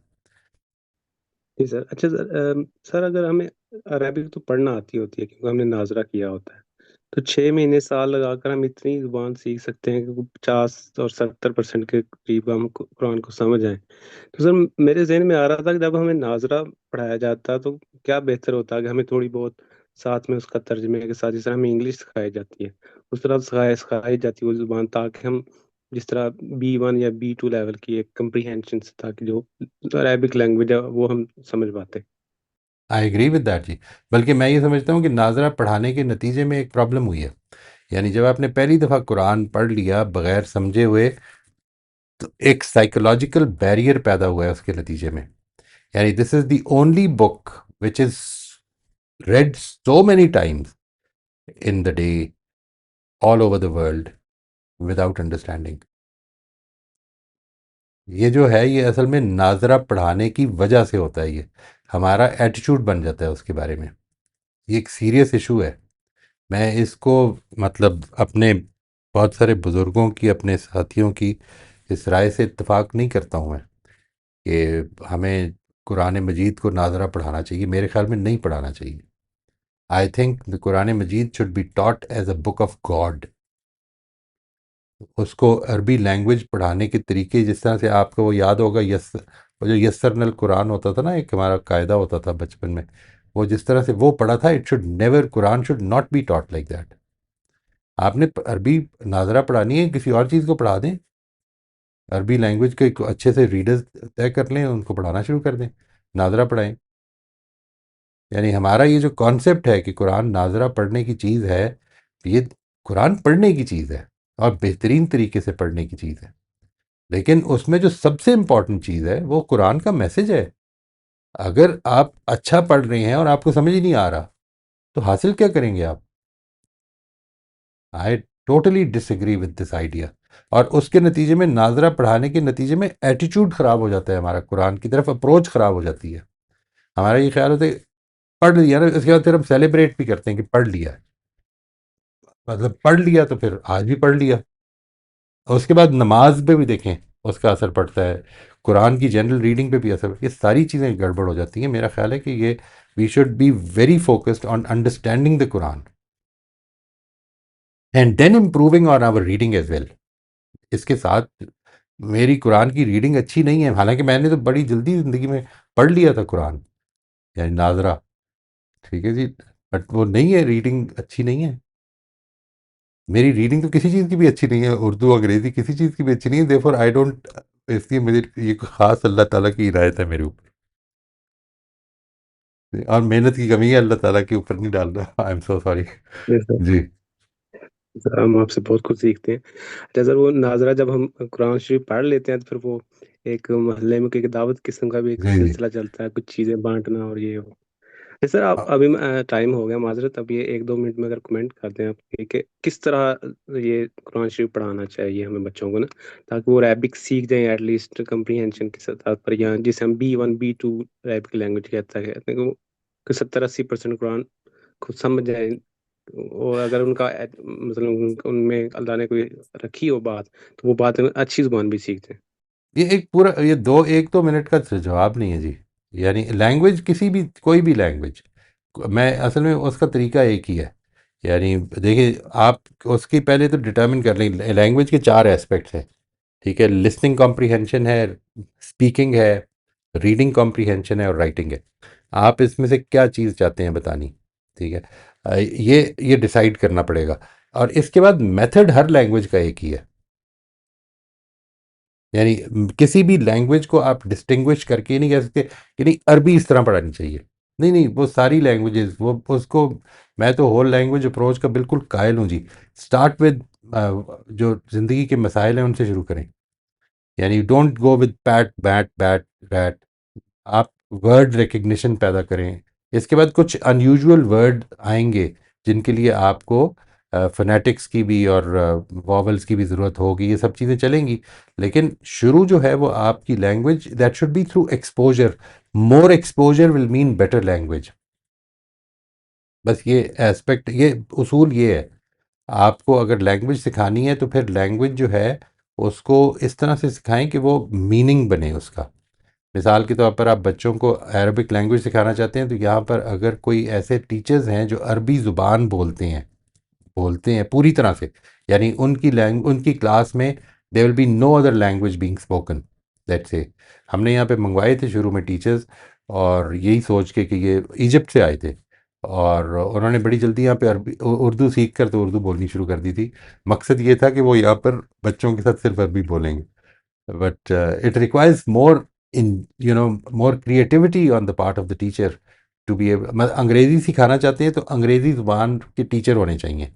جی سر. اچھا سر، سر اگر ہمیں عربک تو پڑھنا آتی ہوتی ہے کیونکہ ہم نے ناظرہ کیا ہوتا ہے، تو 6 مہینے سال لگا کر ہم اتنی زبان سیکھ سکتے ہیں کہ 50 اور 70% کے قریب ہم قرآن کو سمجھ آئیں. تو سر میرے ذہن میں آ رہا تھا کہ جب ہمیں ناظرہ پڑھایا جاتا تو کیا بہتر ہوتا کہ ہمیں تھوڑی بہت ساتھ میں اس کا ترجمے کے ساتھ، جس طرح ہمیں انگلش سکھائی جاتی ہے اس طرح سکھائی جاتی ہے وہ زبان، تاکہ ہم جس طرح B1 یا B2 لیول کی ایک کمپریہنشن سے، تاکہ جو عربک لینگویج ہے وہ ہم سمجھ پاتے. آئی ایگری ود دیٹ جی. بلکہ میں یہ سمجھتا ہوں کہ ناظرہ پڑھانے کے نتیجے میں ایک پرابلم ہوئی ہے. یعنی جب آپ نے پہلی دفعہ قرآن پڑھ لیا بغیر سمجھے ہوئے تو ایک سائیکولوجیکل بیریئر پیدا ہوا ہے اس کے نتیجے میں. یعنی this is the only book which is read so many times in the day all over the world without understanding. یہ جو ہے یہ اصل میں ناظرہ پڑھانے کی وجہ سے ہوتا ہے. یہ ہمارا ایٹیچیوڈ بن جاتا ہے اس کے بارے میں. یہ ایک سیریس ایشو ہے. میں اس کو مطلب اپنے بہت سارے بزرگوں کی، اپنے ساتھیوں کی اس رائے سے اتفاق نہیں کرتا ہوں میں کہ ہمیں قرآن مجید کو ناظرہ پڑھانا چاہیے. میرے خیال میں نہیں پڑھانا چاہیے. آئی تھنک دا قرآن مجید should be taught as a book of God. اس کو عربی لینگویج پڑھانے کے طریقے، جس طرح سے آپ کو وہ یاد ہوگا، وہ جو یسرن القرآن ہوتا تھا نا، ایک ہمارا قاعدہ ہوتا تھا بچپن میں، وہ جس طرح سے وہ پڑھا تھا، it should never, Quran should not be taught like that. آپ نے عربی ناظرہ پڑھانی ہے، کسی اور چیز کو پڑھا دیں. عربی لینگویج کے اچھے سے ریڈرز طے کر لیں، ان کو پڑھانا شروع کر دیں، ناظرہ پڑھائیں. یعنی ہمارا یہ جو کانسیپٹ ہے کہ قرآن ناظرہ پڑھنے کی چیز ہے، یہ قرآن پڑھنے کی چیز ہے اور بہترین طریقے سے پڑھنے کی چیز ہے. لیکن اس میں جو سب سے امپورٹنٹ چیز ہے وہ قرآن کا میسج ہے. اگر آپ اچھا پڑھ رہے ہیں اور آپ کو سمجھ ہی نہیں آ رہا تو حاصل کیا کریں گے آپ؟ I totally disagree with this idea. اور اس کے نتیجے میں، ناظرہ پڑھانے کے نتیجے میں ایٹیچیوڈ خراب ہو جاتا ہے ہمارا، قرآن کی طرف اپروچ خراب ہو جاتی ہے. ہمارا یہ خیال ہوتا ہے پڑھ لیا نا، اس کے بعد پھر ہم سیلیبریٹ بھی کرتے ہیں کہ پڑھ لیا. مطلب پڑھ لیا تو پھر آج بھی پڑھ لیا. اور اس کے بعد نماز پہ بھی دیکھیں اس کا اثر پڑتا ہے، قرآن کی جنرل ریڈنگ پہ بھی اثر. یہ ساری چیزیں گڑبڑ ہو جاتی ہیں. میرا خیال ہے کہ یہ we should be very focused on understanding the Quran and then improving on our reading as well. اس کے ساتھ میری قرآن کی ریڈنگ اچھی نہیں ہے، حالانکہ میں نے تو بڑی جلدی زندگی میں پڑھ لیا تھا قرآن، یعنی ناظرہ، ٹھیک ہے جی، بٹ وہ نہیں ہے، ریڈنگ اچھی نہیں ہے. میری ریڈنگ تو کسی چیز کی بھی اچھی نہیں ہے، اردو انگریزی کسی چیز کی بھی اچھی نہیں ہے. دیئرفور آئی ڈونٹ، اس لیے مجھے یہ خاص اللہ تعالیٰ کی عنایت ہے میرے اوپر، اور محنت کی کمی ہے، اللہ تعالیٰ کے اوپر نہیں ڈال رہا. I am so sorry. جی سر ہم آپ سے بہت کچھ سیکھتے ہیں. اچھا سر، وہ ناظرہ جب ہم قرآن شریف پڑھ لیتے ہیں تو پھر وہ ایک محلے میں ایک دعوت قسم کا بھی ایک جی جی. سلسلہ چلتا ہے، کچھ چیزیں بانٹنا اور یہ وہ. سر آپ ابھی ٹائم ہو گیا، معذرت، اب یہ 1-2 منٹ میں اگر کمنٹ کر دیں آپ کہ کس طرح یہ قرآن شریف پڑھانا چاہیے ہمیں بچوں کو نا، تاکہ وہ عربک سیکھ جائیں ایٹ لیسٹ کمپریہنشن کے ساتھ پر، یا جسے ہم B1 B2 عربک لینگویج کہتے ہیں کہ وہ 70-80% قرآن خود سمجھ جائیں. اور اگر ان کا مطلب ان میں اللہ نے کوئی رکھی ہو بات، تو وہ بات اچھی زبان بھی سیکھتے ہیں. یہ ایک پورا، یہ ایک دو منٹ کا جواب نہیں ہے جی. یعنی لینگویج، کسی بھی کوئی بھی لینگویج، میں اصل میں اس کا طریقہ ایک ہی ہے. یعنی دیکھیں، آپ اس کی پہلے تو ڈٹرمن کر لیں. لینگویج کے 4 اسپیکٹس ہیں، ٹھیک ہے. لسننگ کمپریہنشن ہے، اسپیکنگ ہے، ریڈنگ کمپریہنشن ہے، اور رائٹنگ ہے. آپ اس میں سے کیا چیز چاہتے ہیں بتانی، ٹھیک ہے. یہ ڈیسائیڈ کرنا پڑے گا. اور اس کے بعد میتھڈ ہر لینگویج کا ایک ہی ہے. یعنی کسی بھی لینگویج کو آپ ڈسٹنگوش کر کے نہیں کہہ سکتے کہ نہیں عربی اس طرح پڑھانی چاہیے. نہیں، وہ ساری لینگویجز، وہ اس کو، میں تو ہول لینگویج اپروچ کا بالکل قائل ہوں جی. اسٹارٹ ود جو زندگی کے مسائل ہیں ان سے شروع کریں. یعنی don't go with pat bat bat bat. آپ ورڈ ریکگنیشن پیدا کریں، اس کے بعد کچھ انیوژول ورڈ آئیں گے جن کے لیے آپ کو فنیٹکس کی بھی اور واولس کی بھی ضرورت ہوگی، یہ سب چیزیں چلیں گی، لیکن شروع جو ہے وہ آپ کی language that should be through exposure. More exposure will mean better language. بس یہ ایسپیکٹ، یہ اصول یہ ہے. آپ کو اگر لینگویج سکھانی ہے تو پھر لینگویج جو ہے اس کو اس طرح سے سکھائیں کہ وہ میننگ بنے اس کا. مثال کے طور پر آپ بچوں کو عربک لینگویج سکھانا چاہتے ہیں تو یہاں پر اگر کوئی ایسے ٹیچرز ہیں جو عربی زبان بولتے ہیں پوری طرح سے، یعنی ان کی کلاس میں there will be no other language being spoken. دیٹ سے ہم نے یہاں پہ منگوائے تھے شروع میں ٹیچرز، اور یہی سوچ کے کہ یہ ایجپٹ سے آئے تھے، اور انہوں نے بڑی جلدی یہاں پہ اردو سیکھ کر تو اردو بولنی شروع کر دی تھی. مقصد یہ تھا کہ وہ یہاں پر بچوں کے ساتھ صرف عربی بولیں گے. But it requires more creativity on the part of the teacher to be. انگریزی سکھانا چاہتے ہیں تو انگریزی زبان کے ٹیچر ہونے چاہیے.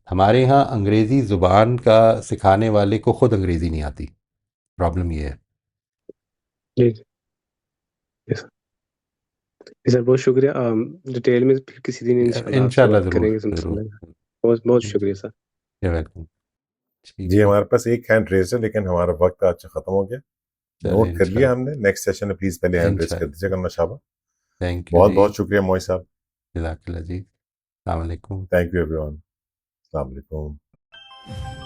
ہمارے ہاں انگریزی زبان کا سکھانے والے کو خود انگریزی نہیں آتی. پرابلم یہ ہے. جی جی سر. جی سر، بہت شکریہ. ڈیٹیل میں پھر کسی دن انشاءاللہ آپ سے انشاءاللہ بات ضرور کریں گے. ضرور. بہت بہت شکریہ سر. ویلکم. جی ہمارے پاس ایک ہینڈ ریز ہے لیکن ہمارا وقت آج سے ختم ہو گیا. نوٹ کر لیا ہم نے. نیکسٹ سیشن میں پلیز پہلے ہینڈ ریز کر دیجیے گا نشابہ. تھینک یو بہت جی. بہت شکریہ موئی صاحب. جزاک اللہ جی. السلام علیکم. Thank you every one. السلام علیکم.